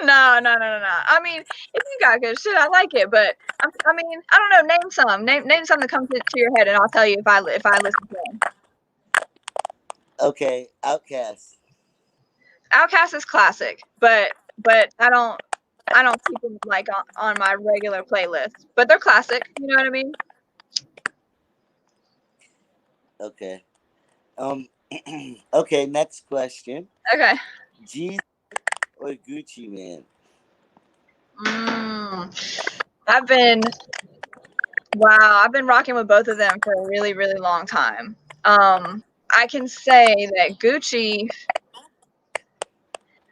No. I mean, if you got good shit, I like it. But I mean, I don't know. Name some. Name something that comes to your head, and I'll tell you if I listen to them. Okay, Outcast. Outkast is classic, but I don't keep them like on my regular playlist. But they're classic. You know what I mean? Okay. Okay, next question. Okay. Jesus or Gucci Man? I've been I've been rocking with both of them for a really, really long time. I can say that Gucci,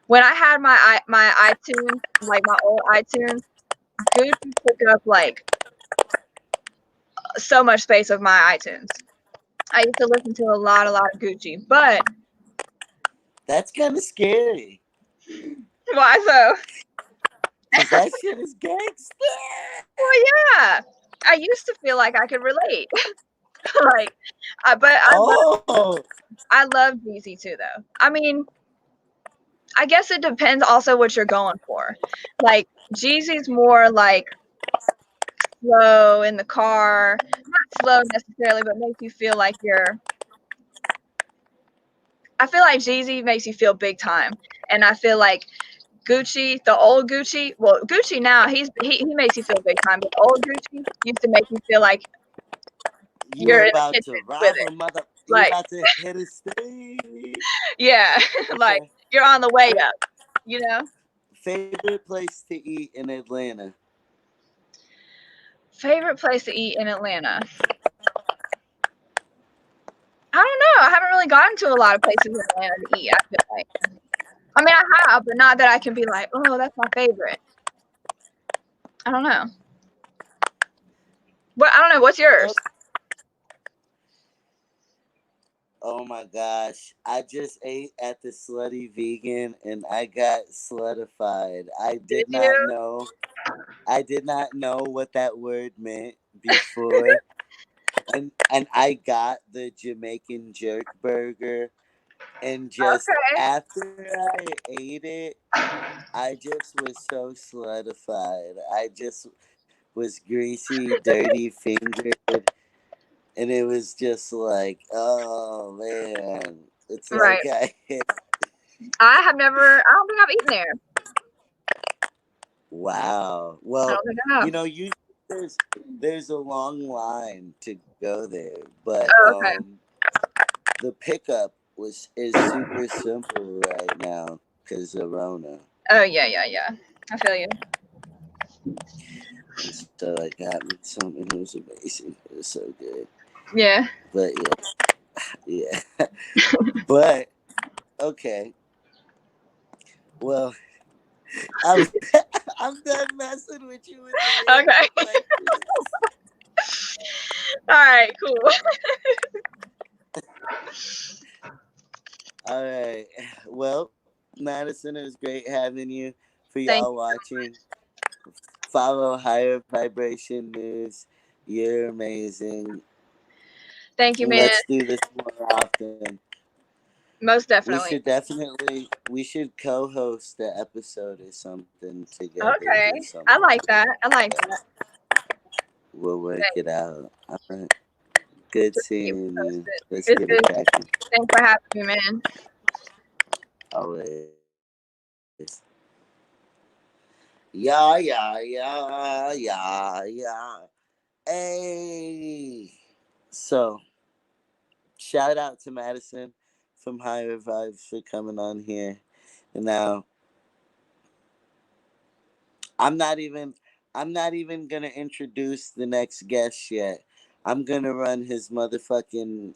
when I had my iTunes, like my old iTunes, Gucci took up like so much space of my iTunes. I used to listen to a lot of Gucci, but That's kind of scary. Why so? Cause that shit is gangster. Well, yeah. I used to feel like I could relate. Like, but Oh, I love Jeezy too, though. I mean, I guess it depends also what you're going for. Like, Jeezy's more like slow in the car, not slow necessarily, but makes you feel like you're. I feel like Jeezy makes you feel big time, and I feel like Gucci, the old Gucci. Well, Gucci now he makes you feel big time, but old Gucci used to make you feel like you you're in the about to kitchen with rob it. a mother? You Like, about to hit a stage? yeah, like Okay. you're on the way up. You know. Favorite place to eat in Atlanta? Favorite place to eat in Atlanta? I don't know. I haven't really gotten to a lot of places in Atlanta to eat. I feel like. I mean, I have, but not that I can be like, oh, that's my favorite. I don't know. What? I don't know. What's yours? Oh my gosh. I just ate at the Slutty Vegan and I got slutified. Did you? I did not know what that word meant before. and I got the Jamaican jerk burger, and just Okay. after I ate it, I just was so slutified. I just was greasy, dirty fingered, and it was just like, oh man, it's like Right. I I have never. I don't think I've eaten there. wow. I Well, don't think I have. usually there's a long line to go there, but Oh, okay. the pickup is super simple right now because of Rona. Oh yeah. I feel you. So I got me something. It was amazing. It was so good. Yeah. But yeah. But okay. Well, I'm I'm done messing with you with the random Okay. questions. All right. Cool. All right. Well, Madison, it was great having you. For Thank y'all watching, follow Higher Vibration News. You're amazing. Thank you, man. Let's do this more often. Most We definitely. should co-host the episode or something together. Okay. Do something I like that. I like that. We'll work Thanks. it out. All right. Good Just keep seeing me you. posted. Let's It's get good. it cracking. Thanks for having me, man. Always. Yeah. Hey. So, shout out to Madison from Higher Vibes for coming on here. And now, I'm not even gonna introduce the next guest yet. I'm gonna run his motherfucking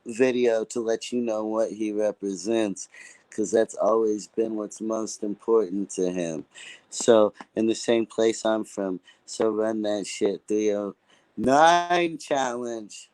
video to let you know what he represents, because that's always been what's most important to him. So in the same place I'm from. So run that shit. 309 challenge.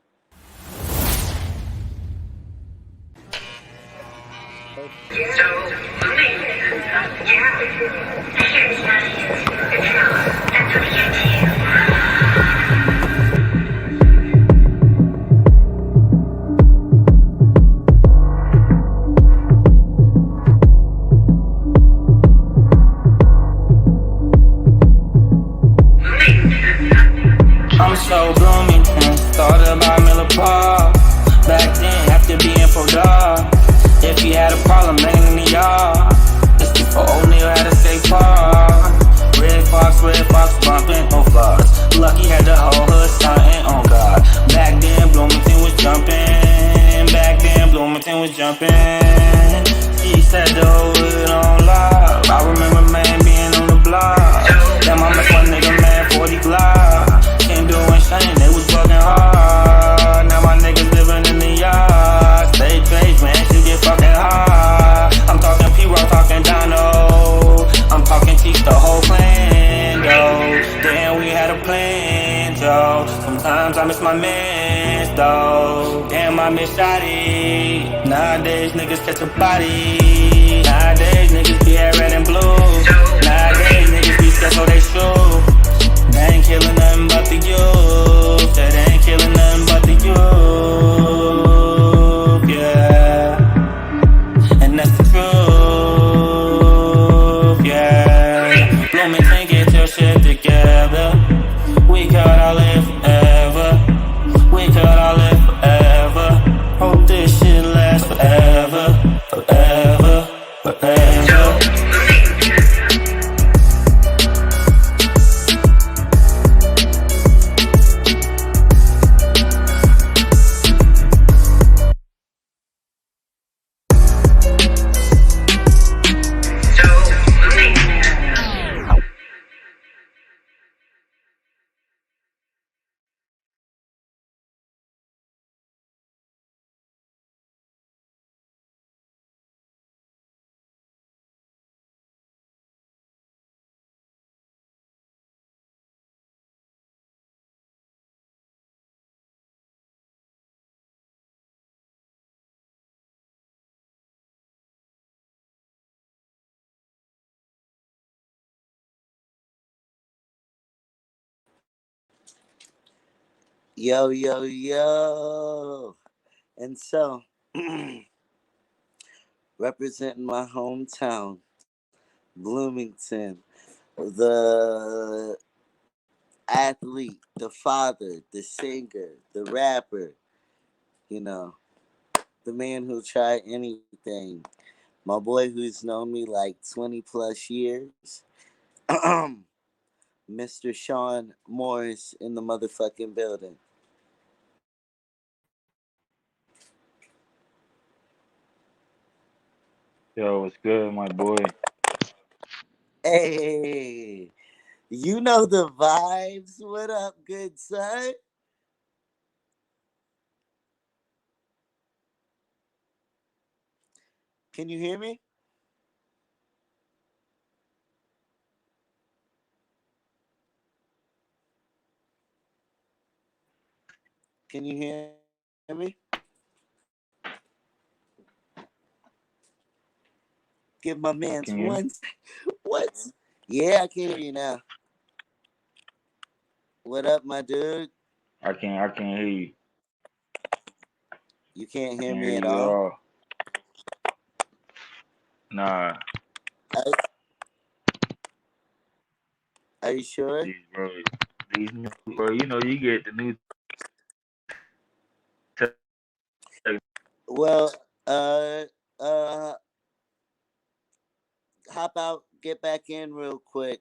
I'm so blooming, thought about Miller Park. Back then, after being for dog. If he had a problem, laying in the yard. It's before O'Neal had to stay park. Red Fox bumping on flowers. Lucky had the whole hood stunting on God. Back then, Bloomington was jumping. He said the whole hood on live. I remember man being on the block. Damn, I miss my nigga man 40 Glock. Can't do insane, they was fucking hard. Now my niggas living in the yard. Stage face, man, shit get fucking hard. I miss shawty. Nowadays niggas catch a body. Nowadays niggas be at red and blue. Nowadays niggas be scared so they shoot. They ain't killing nothing but the youth. They ain't killing nothing but the youth. Yeah. And that's the truth. Yeah. Bloomington, get your shit together. We could all live forever. We could all live forever. Hope this shit lasts forever. Forever. Forever. Yo, yo, yo. And so, representing my hometown, Bloomington, the athlete, the father, the singer, the rapper, you know, the man who'll try anything. My boy who's known me like 20 plus years. Mr. Sean Morris in the motherfucking building. Yo, what's good, my boy? Hey, you know the vibes. What up, good son? Can you hear me? Can you hear me? Give my man's Can you hear me? one. What? Yeah, I can hear you now. What up, my dude? I can't hear you. You can't I hear can't me hear at you at all? all. Nah, Are, are you sure? these bro, these new bro, you know you get the new tech. Well, uh, uh, hop out, get back in real quick.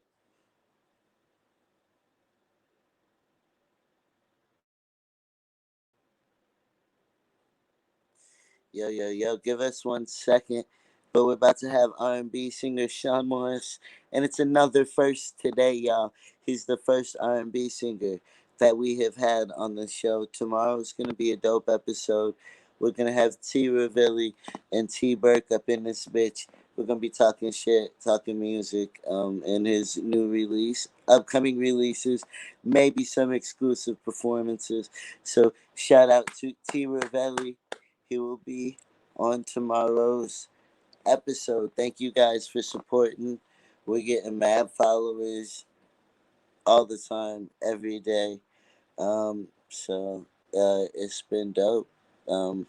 Yo, yo, yo, give us 1 second. But we're about to have R&B singer Sean Morris, and it's another first today, y'all. He's the first R&B singer that we have had on the show. Tomorrow is going to be a dope episode. We're going to have T. Ravelli and T. Burke up in this bitch. We're going to be talking shit, talking music, and his new release, upcoming releases, maybe some exclusive performances. So shout out to T. Ravelli. He will be on tomorrow's episode. Thank you guys for supporting. We're getting mad followers all the time, every day. So it's been dope. And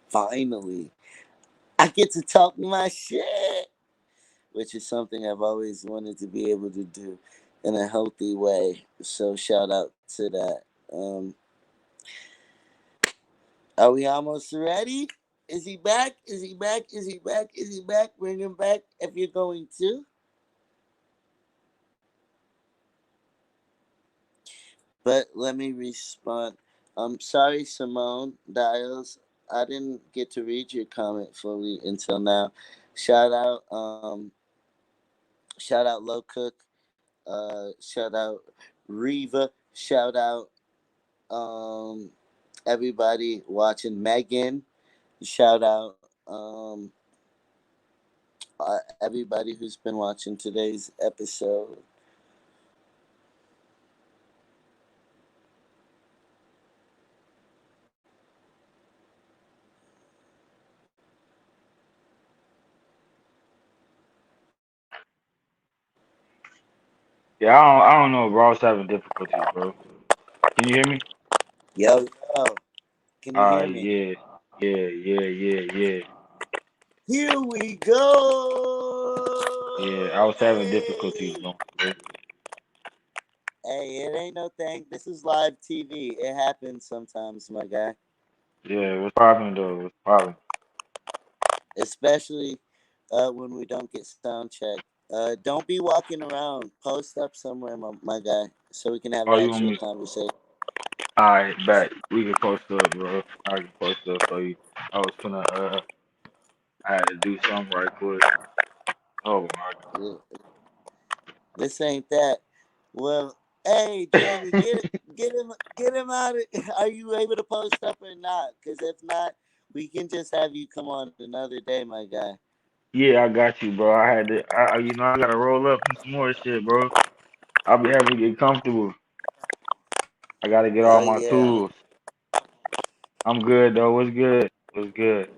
finally, I get to talk my shit, which is something I've always wanted to be able to do in a healthy way. So shout out to that. Are we almost ready? Is he back? Is he back? Is he back? Is he back? Bring him back if you're going to. But let me respond. I'm sorry, Simone Dials. I didn't get to read your comment fully until now. Shout out, shout out Low Cook. Shout out Reva. Shout out um, everybody watching. Megan. Shout out everybody who's been watching today's episode. Yeah, I don't know, bro. I was having difficulties, bro. Can you hear me? Yo, yo, can you hear me? Yeah, yeah. Here we go. Yeah, I was having difficulties, Hey, bro. hey, it ain't no thing. This is live TV. It happens sometimes, my guy. Yeah, what's popping though? What's popping? Especially when we don't get sound check. Don't be walking around. Post up somewhere, my guy, so we can have Oh, an you want actual me? conversation. Alright, back. We can post up, bro. I can post up for you. I was finna I had to do something right quick. Oh my This ain't that. Well, hey, Jamie, get him out of. Are you able to post up or not? Because if not, we can just have you come on another day, my guy. Yeah, I got you, bro. I had to I gotta roll up in some more shit, bro. I'll be having to get comfortable. I gotta get all Oh my yeah. tools. I'm good though. What's good? What's good?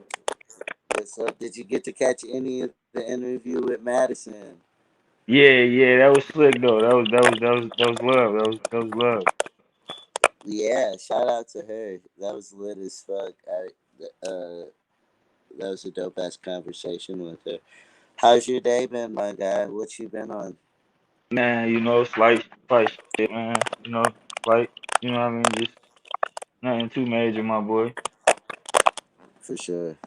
So, did you get to catch any of the interview with Madison? Yeah, that was slick though. That was love. That was love. Yeah, shout out to her. That was lit as fuck. That was a dope ass conversation with her. How's your day been, my guy? What you been on? Man, slight shit, man. Like, you know what I mean? Just nothing too major, my boy. For sure.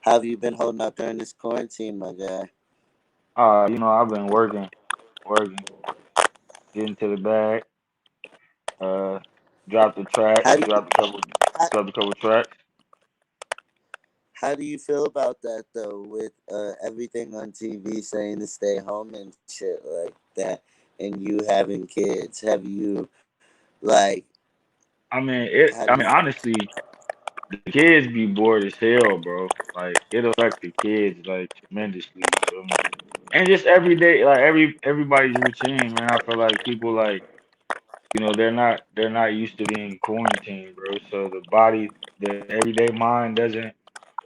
How have you been holding up during this quarantine, my guy? I've been working, getting to the bag. Uh, dropped a track, How do you, how, dropped a couple tracks. how do you feel about that though? With everything on TV saying to stay home and shit like that, and you having kids, have you like? How do you? Honestly, the kids be bored as hell, bro. Like, it affect the kids like tremendously. You feel me? And just every day, like everybody's routine, man. I feel like people like, they're not used to being quarantined, bro. So the everyday mind doesn't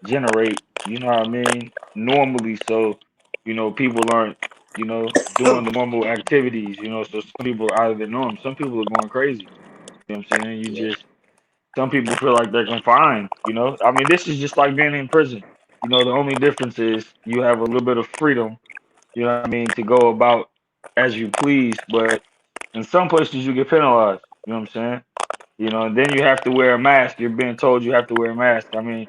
generate, you know what I mean, normally. So, people aren't, doing the normal activities, so some people are out of the norm. Some people are going crazy. You know what I'm saying? Yeah, Some people feel like they're confined. I mean, this is just like being in prison. The only difference is you have a little bit of freedom, you know what I mean, to go about as you please. But in some places you get penalized, you know what I'm saying? And then you have to wear a mask. You're being told you have to wear a mask. I mean,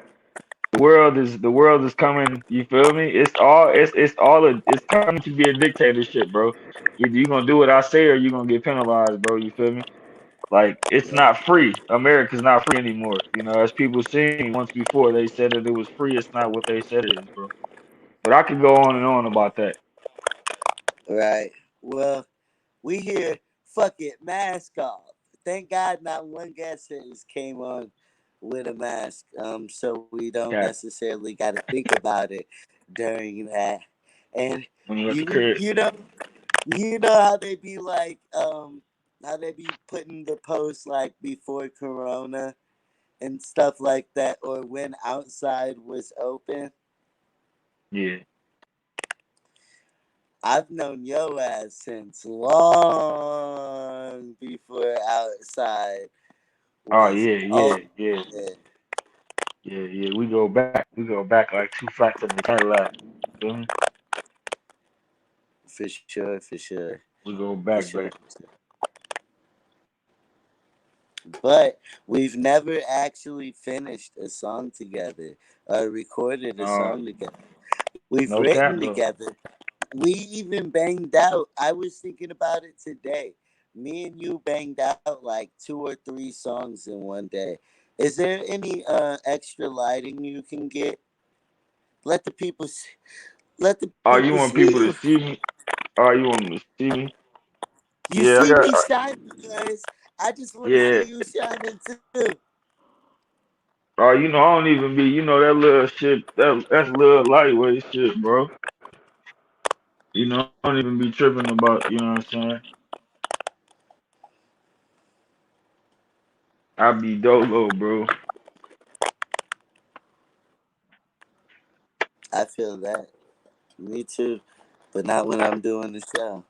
the world is coming. You feel me? It's coming to be a dictatorship, bro. Either you're gonna do what I say or you're gonna get penalized, bro. You feel me? Like, it's yeah, not free. America's not free anymore. As people seen once before, they said that it was free. It's not what they said it is, bro. But I could go on and on about that. right. Well, we hear fuck it, mask off. Thank God not one guest has came on with a mask. So we don't Yeah, necessarily got to think about it during that. And when you at the you crib. you know you know how they be like how they be putting the post like before Corona and stuff like that, or when outside was open. Yeah. I've known your ass since long before outside Oh was yeah, open. yeah. We go back. We go back like two flats in the Cadillac. Feel me? For sure, for sure, We go for back, sure. back. But we've never actually finished a song together or recorded a Uh, song together. We've no written cap though. together. We even banged out. I was thinking about it today. Me and you banged out like 2 or 3 songs in one day. Is there any extra lighting you can get? Let the people see, let the Oh, you people want see people to you. see me? Oh, you want them to see me? You Yeah, I see got. me shining, guys. I just want to Yeah. see you shining too. Oh, I don't even be. That little shit. That's little lightweight shit, bro. I don't even be tripping about. You know what I'm saying? I be dolo, bro. I feel that. Me too. But not when I'm doing the show.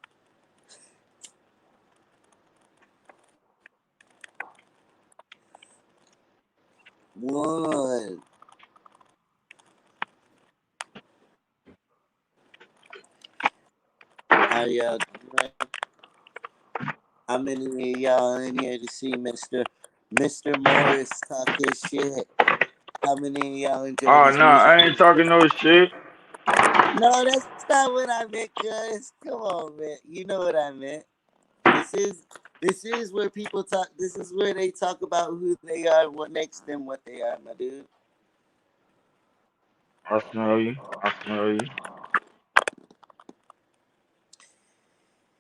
one. How y'all doing? How many of y'all in here to see Mr. Morris talk his shit? How many of y'all enjoyed Oh his no, music? I ain't talking no shit. No, that's not what I meant, cuz. Come on, man. You know what I meant. This is this is where people talk. This is where they talk about who they are, what makes them what they are, my dude. I smell you. I smell you.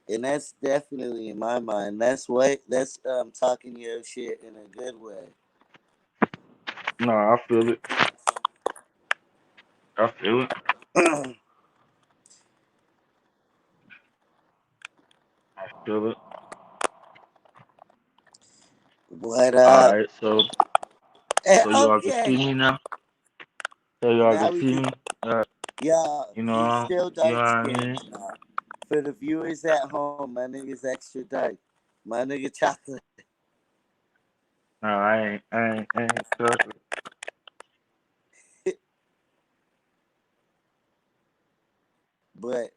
And that's definitely in my mind. That's talking your shit in a good way. No, I feel it. I feel it. I feel it. What All up? right, so y'all can see Okay. me now. So y'all Now can we see can. me. Yeah, You he's know, still you know dark what I skinned. mean. For the viewers at home, my nigga's extra dark. My nigga chocolate. No, I ain't chocolate. But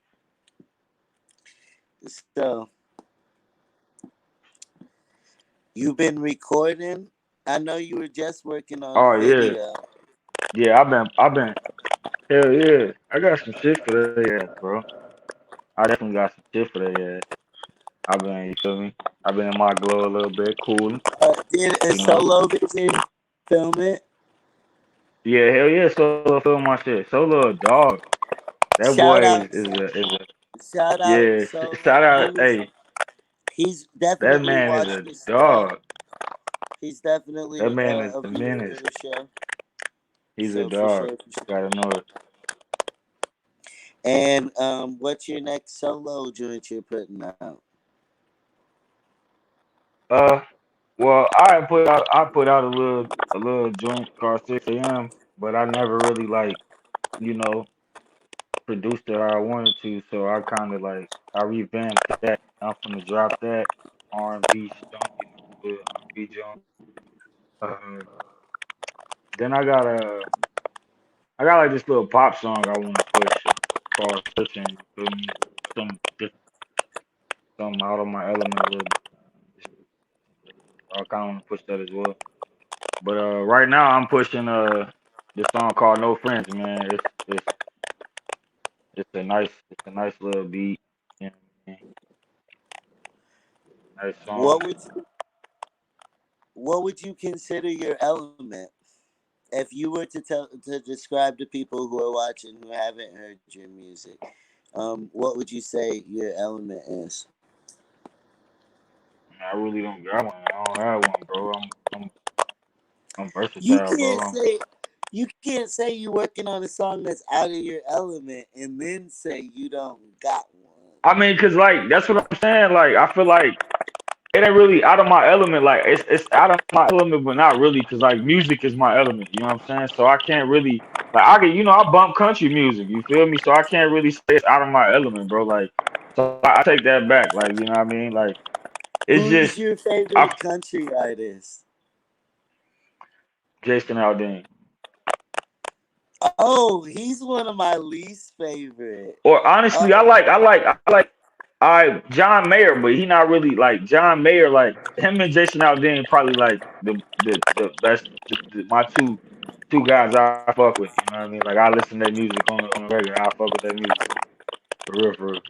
so you've been recording. I know you were just working on a Oh yeah, video. yeah. I've been. Hell yeah. I got some shit for that ass, bro. I definitely got some shit for that ass. I've been, you feel me? I've been in my glow a little bit, cooling, Did a you know. solo vision film it? Yeah, hell yeah. Solo film my shit. Solo a dog. That Shout boy out, is a shout out. yeah. So Shout he out, was. hey, He's that definitely man is watched a the show. dog. He's That definitely man is a a viewer menace. of the show. He's a So for dog. sure, for sure. Gotta know it. And what's your next solo joint you're putting out? Uh, well, I put out a little joint called 6 a.m., but I never really like you know produced it how I wanted to, so I kind of like I revamped that. I'm gonna drop that R&B junk, good R&B junk. Uh, then I got like this little pop song I want to push called "Searching." You feel me? Some different, something out of my element a little bit. I kind of want to push that as well. But right now I'm pushing this song called "No Friends." Man, it's a nice little beat. You know what I mean? Nice What song. would what would you consider your element? If you were to describe to people who are watching who haven't heard your music, what would you say your element is? I really don't got one. I don't have one, bro. I'm You versatile, bro. can't say you can't say you're working on a song that's out of your element and then say you don't got one. I mean, cause like that's what I'm saying. Like I feel like it ain't really out of my element. Like it's out of my element, but not really, cause like music is my element. You know what I'm saying? So I can't really like I can I bump country music. You feel me? So I can't really say it's out of my element, bro. Like so I take that back. Like you know what I mean? Like it's Who's just your I favorite country artist? Jason Aldean. Oh, he's one of my least favorite. Or honestly, Oh, I John Mayer, but he not really like John Mayer. Like him and Jason Aldean probably like the best my two guys I fuck with. You know what I mean? Like I listen to their music on the regular. I fuck with their music for real, for real.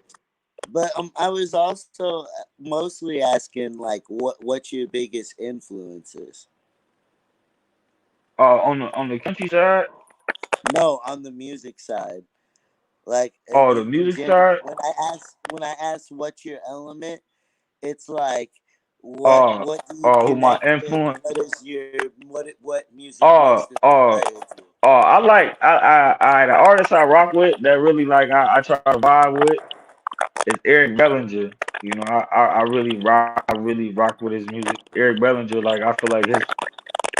but I was also mostly asking like what's your biggest influences? On the country side, No, on the music side. Like the in music general, side, when I ask what's your element, it's like what do you who my connect with? influence? What is your what music most Oh, inspired you? I like I the artists I rock with that really like I try to vibe with. It's Eric Bellinger. I really rock with his music. Eric Bellinger, like I feel like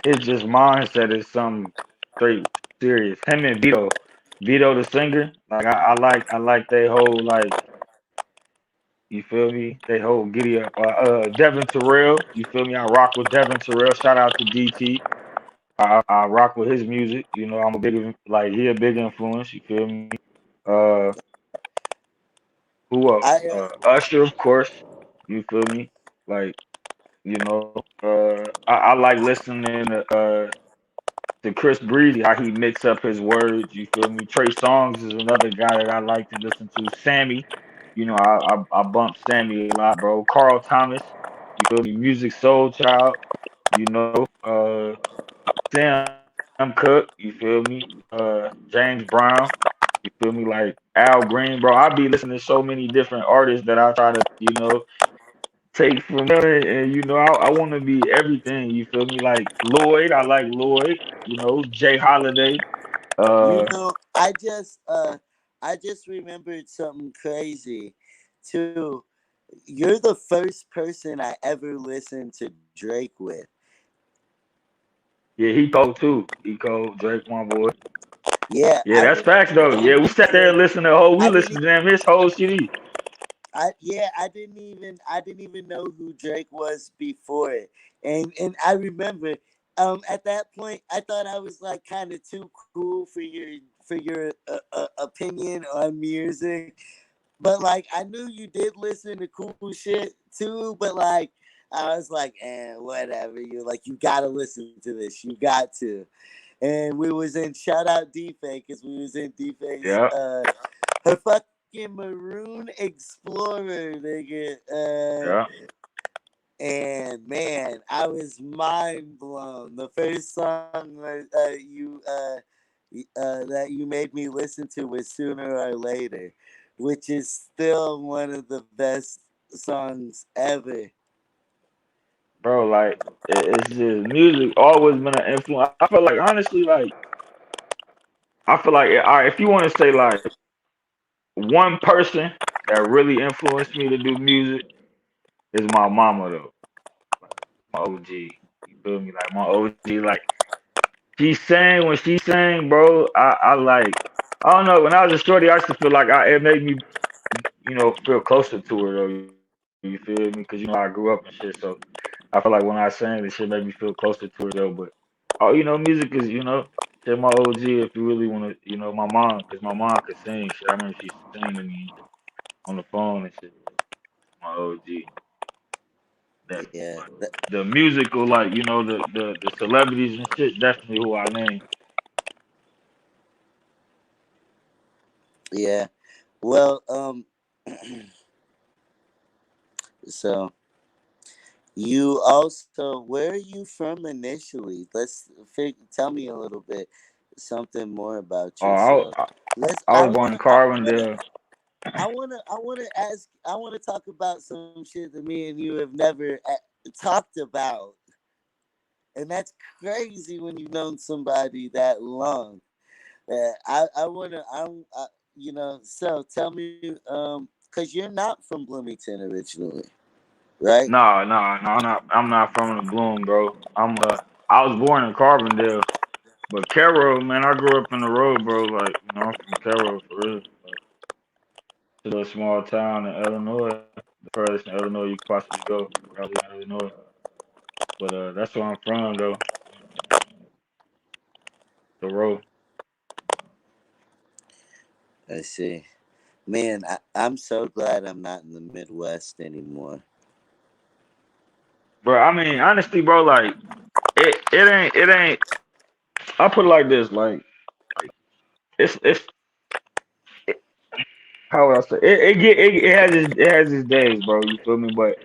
his just mindset is something straight serious. Him and Vito the singer, like I like they whole like you feel me? They whole giddy up. Devin Terrell, you feel me? I rock with Devin Terrell. Shout out to DT. I rock with his music. You know, I'm a big like he a big influence. You feel me? Uh, who else? I Usher, of course. You feel me? Like I like listening to Chris Breezy, how he mix up his words. You feel me? Trey Songz is another guy that I like to listen to. Sammy, I bump Sammy a lot, bro. Carl Thomas, you feel me? Music Soul Child, Sam Cook, you feel me? James Brown, you feel me? Like Al Green, bro. I be listening to so many different artists that I try to, take from them, and I want to be everything. You feel me? Like Lloyd, I like Lloyd. Jay Holiday. you Uh, know I just remembered something crazy too. You're the first person I ever listened to Drake with. yeah, he cold too. He cold. Drake, my boy. Yeah, Yeah, I that's didn't facts even though. know Yeah, we who sat there and Drake. listened to whole. We I didn't. listened to them his whole CD. I didn't even know who Drake was before it, and I remember, at that point I thought I was like kind of too cool for your opinion on music, but like I knew you did listen to cool shit too, but like I was like, whatever. You like you gotta listen to this, you got to. And we was in shout out D-Fake because we was in D-Fake's Yeah, her fucking Maroon Explorer, nigga. yeah, And man, I was mind blown. The first song that you made me listen to was "Sooner or Later," which is still one of the best songs ever. bro. Like it's just music always been an influence. I feel like honestly, like I feel like all right, if you want to say like one person that really influenced me to do music is my mama though. Like my OG. You feel me? Like my OG. Like she sang when she sang, bro. I like. I don't know. When I was a shorty, I used to feel like it made me, feel closer to her though. You feel me? Because I grew up and shit. So I feel like when I sang, this shit made me feel closer to her though. But music is shit. My OG, if you really want to, my mom, because my mom could sing. Shit, I remember she used to sing to me on the phone and shit. My OG. That Yeah, but the musical, like the celebrities and shit, definitely who I name. yeah. Well, so you also, where are you from initially? Tell me a little bit, something more about Oh, yourself. Let's. I was born in Carbondale. I wanna ask. I wanna talk about some shit that me and you have never talked about, and that's crazy when you've known somebody that long. I wanna. So tell me, because you're not from Bloomington originally, right? No, no, no, I'm not from the Bloom, bro. I was born in Carbondale, but Cairo, man, I grew up in the road, bro. Like, I'm from Cairo for real. Like, it's a small town in Illinois, the furthest in Illinois you could possibly go, Raleigh, Illinois. But that's where I'm from, though. The road, I see. Man, I'm so glad I'm not in the Midwest anymore. bro. I mean, honestly, bro, like it ain't. I put it like this, like it's it, how would I say it has its days, bro. You feel me? But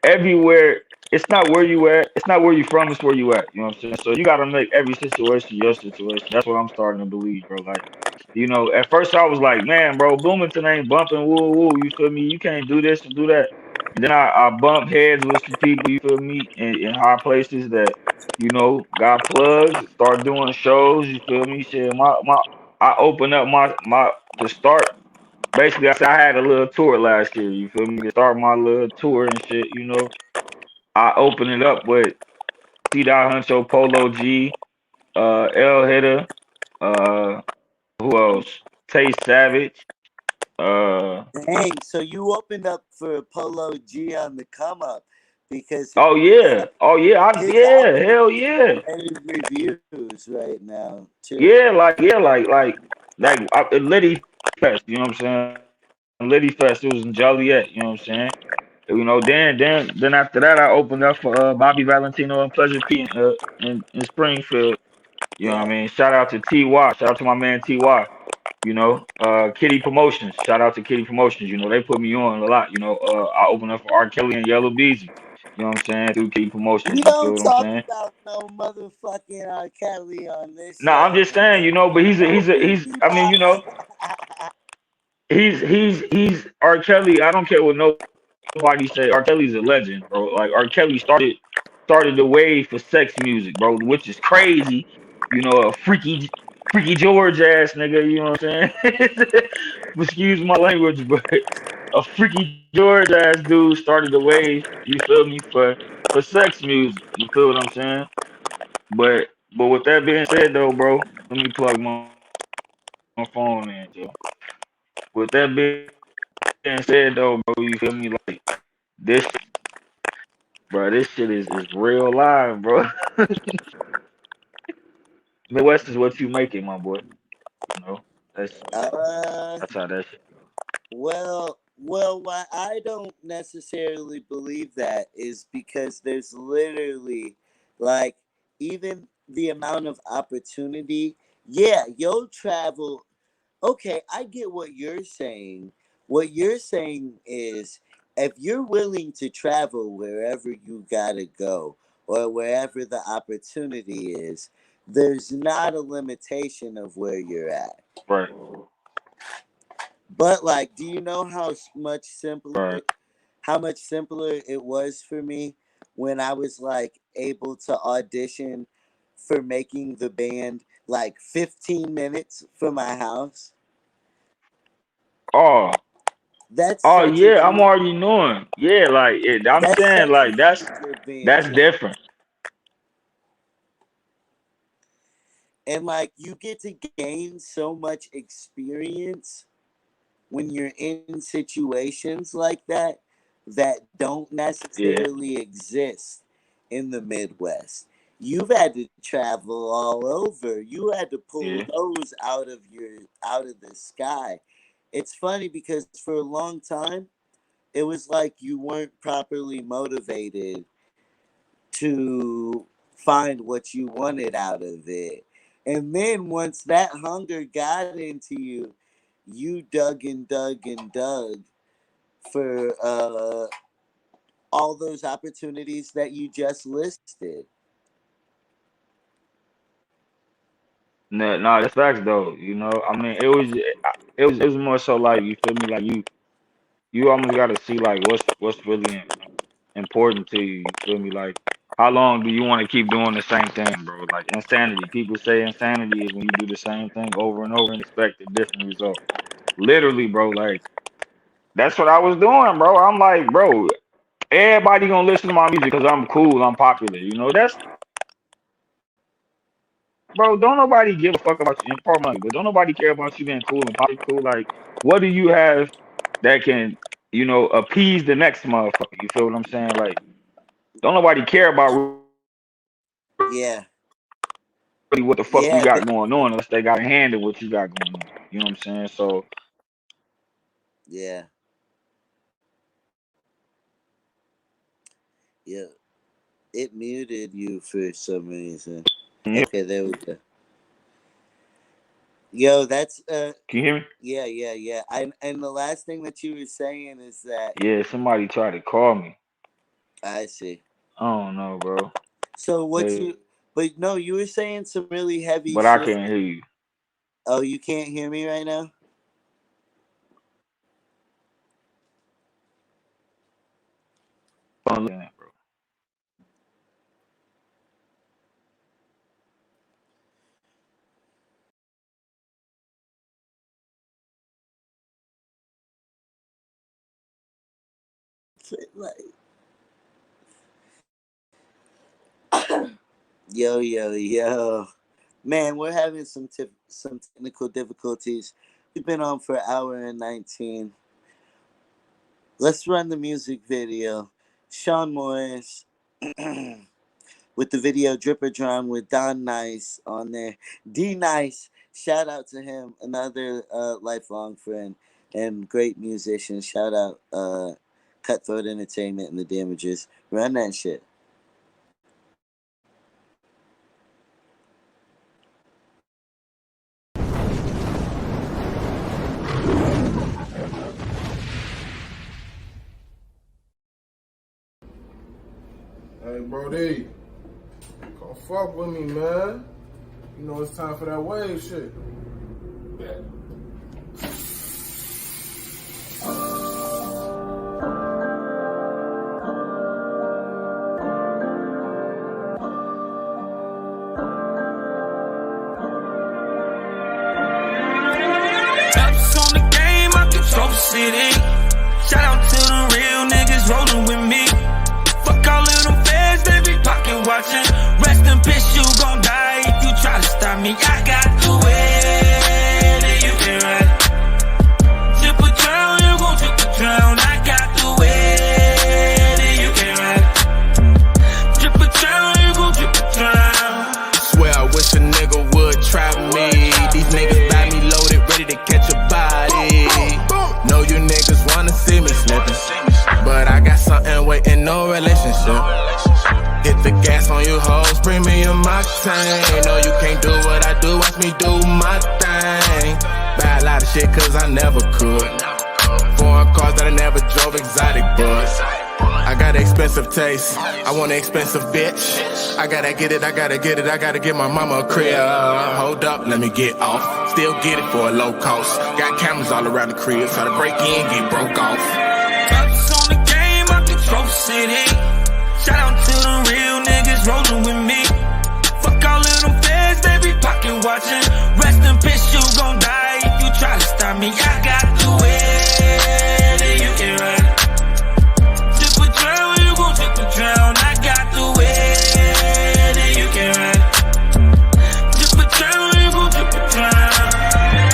everywhere. It's not where you at. It's not where you from. It's where you at. You know what I'm saying? So you gotta make every situation your situation. That's what I'm starting to believe, bro. Like, at first I was like, man, bro, Bloomington ain't bumping. Woo woo. You feel me? You can't do this and do that. And then I bump heads with some people. You feel me? In high places that got plugs. Start doing shows. You feel me? Shit, my I opened up my to start. Basically, I said I had a little tour last year. You feel me? To start my little tour and shit. I opened it up with T. Dot Huncho, Polo G, L Hitter, uh, who else? Tay Savage. Dang, so you opened up for Polo G on the come up. because Oh yeah, oh yeah, his yeah, album hell is yeah, getting reviews right now too. yeah, like Liddy Fest. You know what I'm saying? Liddy Fest. It was in Joliet. You know what I'm saying? Then after that, I opened up for Bobby Valentino and Pleasure P in Springfield. You know what I Yeah. mean? Shout out to Ty. Shout out to my man Ty. Kitty Promotions. Shout out to Kitty Promotions. They put me on a lot. I opened up for R. Kelly and Yellow Beezy. You know what I'm saying? Through Kitty We Promotions. You feel don't what I'm talk saying? about no motherfucking R. Kelly on this No, I'm show. just saying, but he's I mean, he's R. Kelly. I don't care what nobody say. R. Kelly's a legend, bro. Like R. Kelly started the wave for sex music, bro, which is crazy. A freaky George ass nigga. You know what I'm saying? Excuse my language, but a freaky George ass dude started the wave. You feel me for sex music. You feel what I'm saying? But with that being said, though, bro, let me plug my phone in, Joe. With that being said, though, bro, you feel me? Like this, bro, this shit is real live, bro. Midwest is what you make it, my boy. You know, that's uh, that's how that shit go. well, why I don't necessarily believe that is because there's literally, like, even the amount of opportunity. Yeah, you'll travel. Okay, I get what you're saying. What you're saying is if you're willing to travel wherever you gotta go or wherever the opportunity is, there's not a limitation of where you're at. Right, But like, do you know right. how much simpler it was for me when I was like able to audition for making the band like 15 minutes from my house? Oh, That's oh such a yeah, I'm huge already knowing. Yeah, like I'm that's saying, such a like huge that's advantage. different. And like you get to gain so much experience when you're in situations like that don't Yeah, necessarily exist in the Midwest. You've had to travel all over. You had to pull yeah, those out of the sky. It's funny because for a long time it was like you weren't properly motivated to find what you wanted out of it. And then once that hunger got into you, you dug and dug and dug for all those opportunities that you just listed. no, that's facts though. I mean, it was more so like you feel me, like you almost got to see like what's really important to you. You feel me? Like how long do you want to keep doing the same thing, bro? Like insanity. People say insanity is when you do the same thing over and over and expect a different result. Literally, bro. Like that's what I was doing, bro. I'm like, bro, everybody gonna listen to my music because I'm cool, I'm popular. Bro, don't nobody give a fuck about you. And part money, but don't nobody care about you being cool and popular. Cool. Like, what do you have that can, appease the next motherfucker? You feel what I'm saying? Like, don't nobody care about really what the fuck you got going on unless Yeah, they got a hand in what you got going on. You know yeah, what I'm saying? yeah, yeah. It muted you for some reason. Okay, there we go. Yo, that's Can you hear me? yeah, yeah, yeah. And the last thing that you were saying is that Yeah, somebody tried to call me. I see. I don't know, bro. So what Maybe, you but no, you were saying some really heavy but I shit. can't hear you. Oh, you can't hear me right now? Phone looking at, bro. Like, yo, yo, yo. Man, we're having some technical difficulties. We've been on for an hour and 19. Let's run the music video. Sean Morris with the video Dripper Drum with Don Nice on there. D Nice, shout out to him, another lifelong friend and great musician. Shout out Cutthroat Entertainment and the Damages. Run that shit. Hey, Brody, come fuck with me, man. You know it's time for that wave shit. Ups on the game, I control city. Shout out to the real niggas rolling with me. Fuck all of them feds, they be pocket watching. Rest in peace, you gon' die if you try to stop me. I got the way that you can ride. Zip a drown, you gon' zip a drown. I got the way that you can ride. Zip a drown, you gon' zip a drown. Swear I wish a nigga would try me. These niggas got me loaded, ready to catch a body. Know you niggas wanna see me slipping, but I got something waiting, no relationship. Hit the gas on you hoes, premium octane. Know you can't do what I do, watch me do my thing. Buy a lot of shit cause I never could. Foreign cars that I never drove, exotic bus. I got expensive taste, I want an expensive bitch. I gotta get it, I gotta get it, I gotta get my mama a crib. Hold up, let me get off. Still get it for a low cost. Got cameras all around the crib, try to break in, get broke off. Ups on the game, I control city. Shout out to the real niggas rolling with me. Fuck all of them feds, they be pocket watching. Rest in peace, you gon' die if you try to stop me. I got the way that you can ride. Zip a drown, you gon' zip a drown. I got the way that you can ride. Zip a drown, you gon' zip a drown.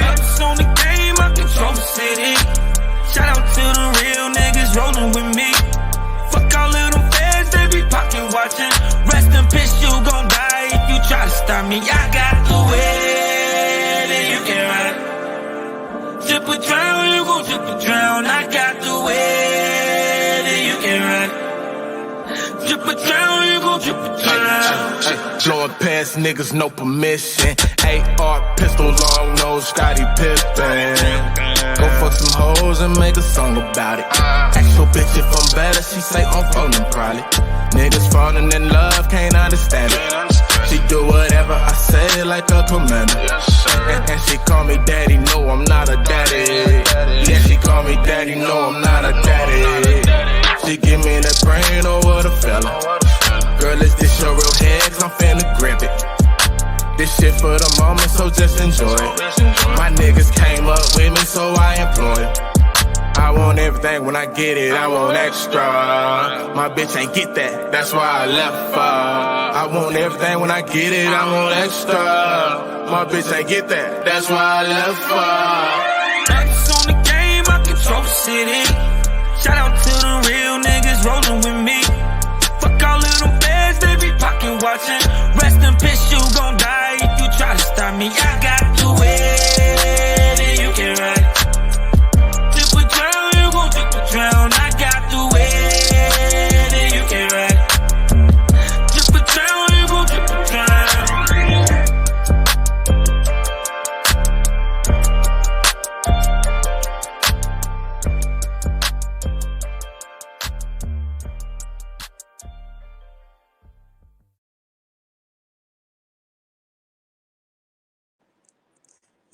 Ups on the game, I control the city. Shout out to the real niggas rolling with me. Fuck all of them feds, they be pocket watching. Rest in peace, you gon' die if you try to stop me. I got the way that you can ride. Zip a drown, you gon' zip a drown. I got the way that you can ride. Zip a drown, you gon' zip a drown. Blowing past niggas, no permission. AR pistol, long nose, Scotty Pippen. Go fuck some hoes and make a song about it. Ask your bitch if I'm better, she say I'm phoning probably. Niggas falling in love, can't understand it. She do whatever I say like a commander. And she call me daddy, no I'm not a daddy. Yeah, she call me daddy, no I'm not a daddy. She give me that brain over the fella. Girl, is this your real head? 'Cause I'm finna grip it. This shit for the moment, so just enjoy it. My niggas came up with me, so I employ it. I want everything when I get it, I want extra. My bitch ain't get that, that's why I left her. I want everything when I get it, I want extra. My bitch ain't get that, that's why I left her. Ups on the game, I control the city. Shout out to the real niggas rolling with me. Fuck all of them feds, they be pocket watching. Rest in peace, you gon' die if you try to stop me. I got the way that you can ride. Zip a drown, you gon' zip a drown. I got the way that you can ride. Zip a drown, you gon' zip a drown.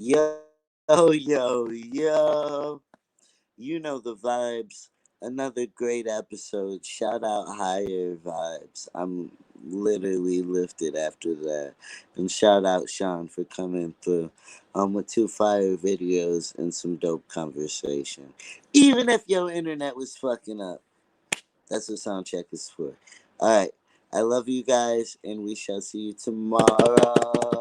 Yo, yo, yo. You know the vibes. Another great episode. Shout out Higher Vibes. I'm literally lifted after that. And shout out Sean for coming through with 2 fire videos and some dope conversation. Even if your internet was fucking up. That's what Soundcheck is for. Alright. I love you guys, and we shall see you tomorrow.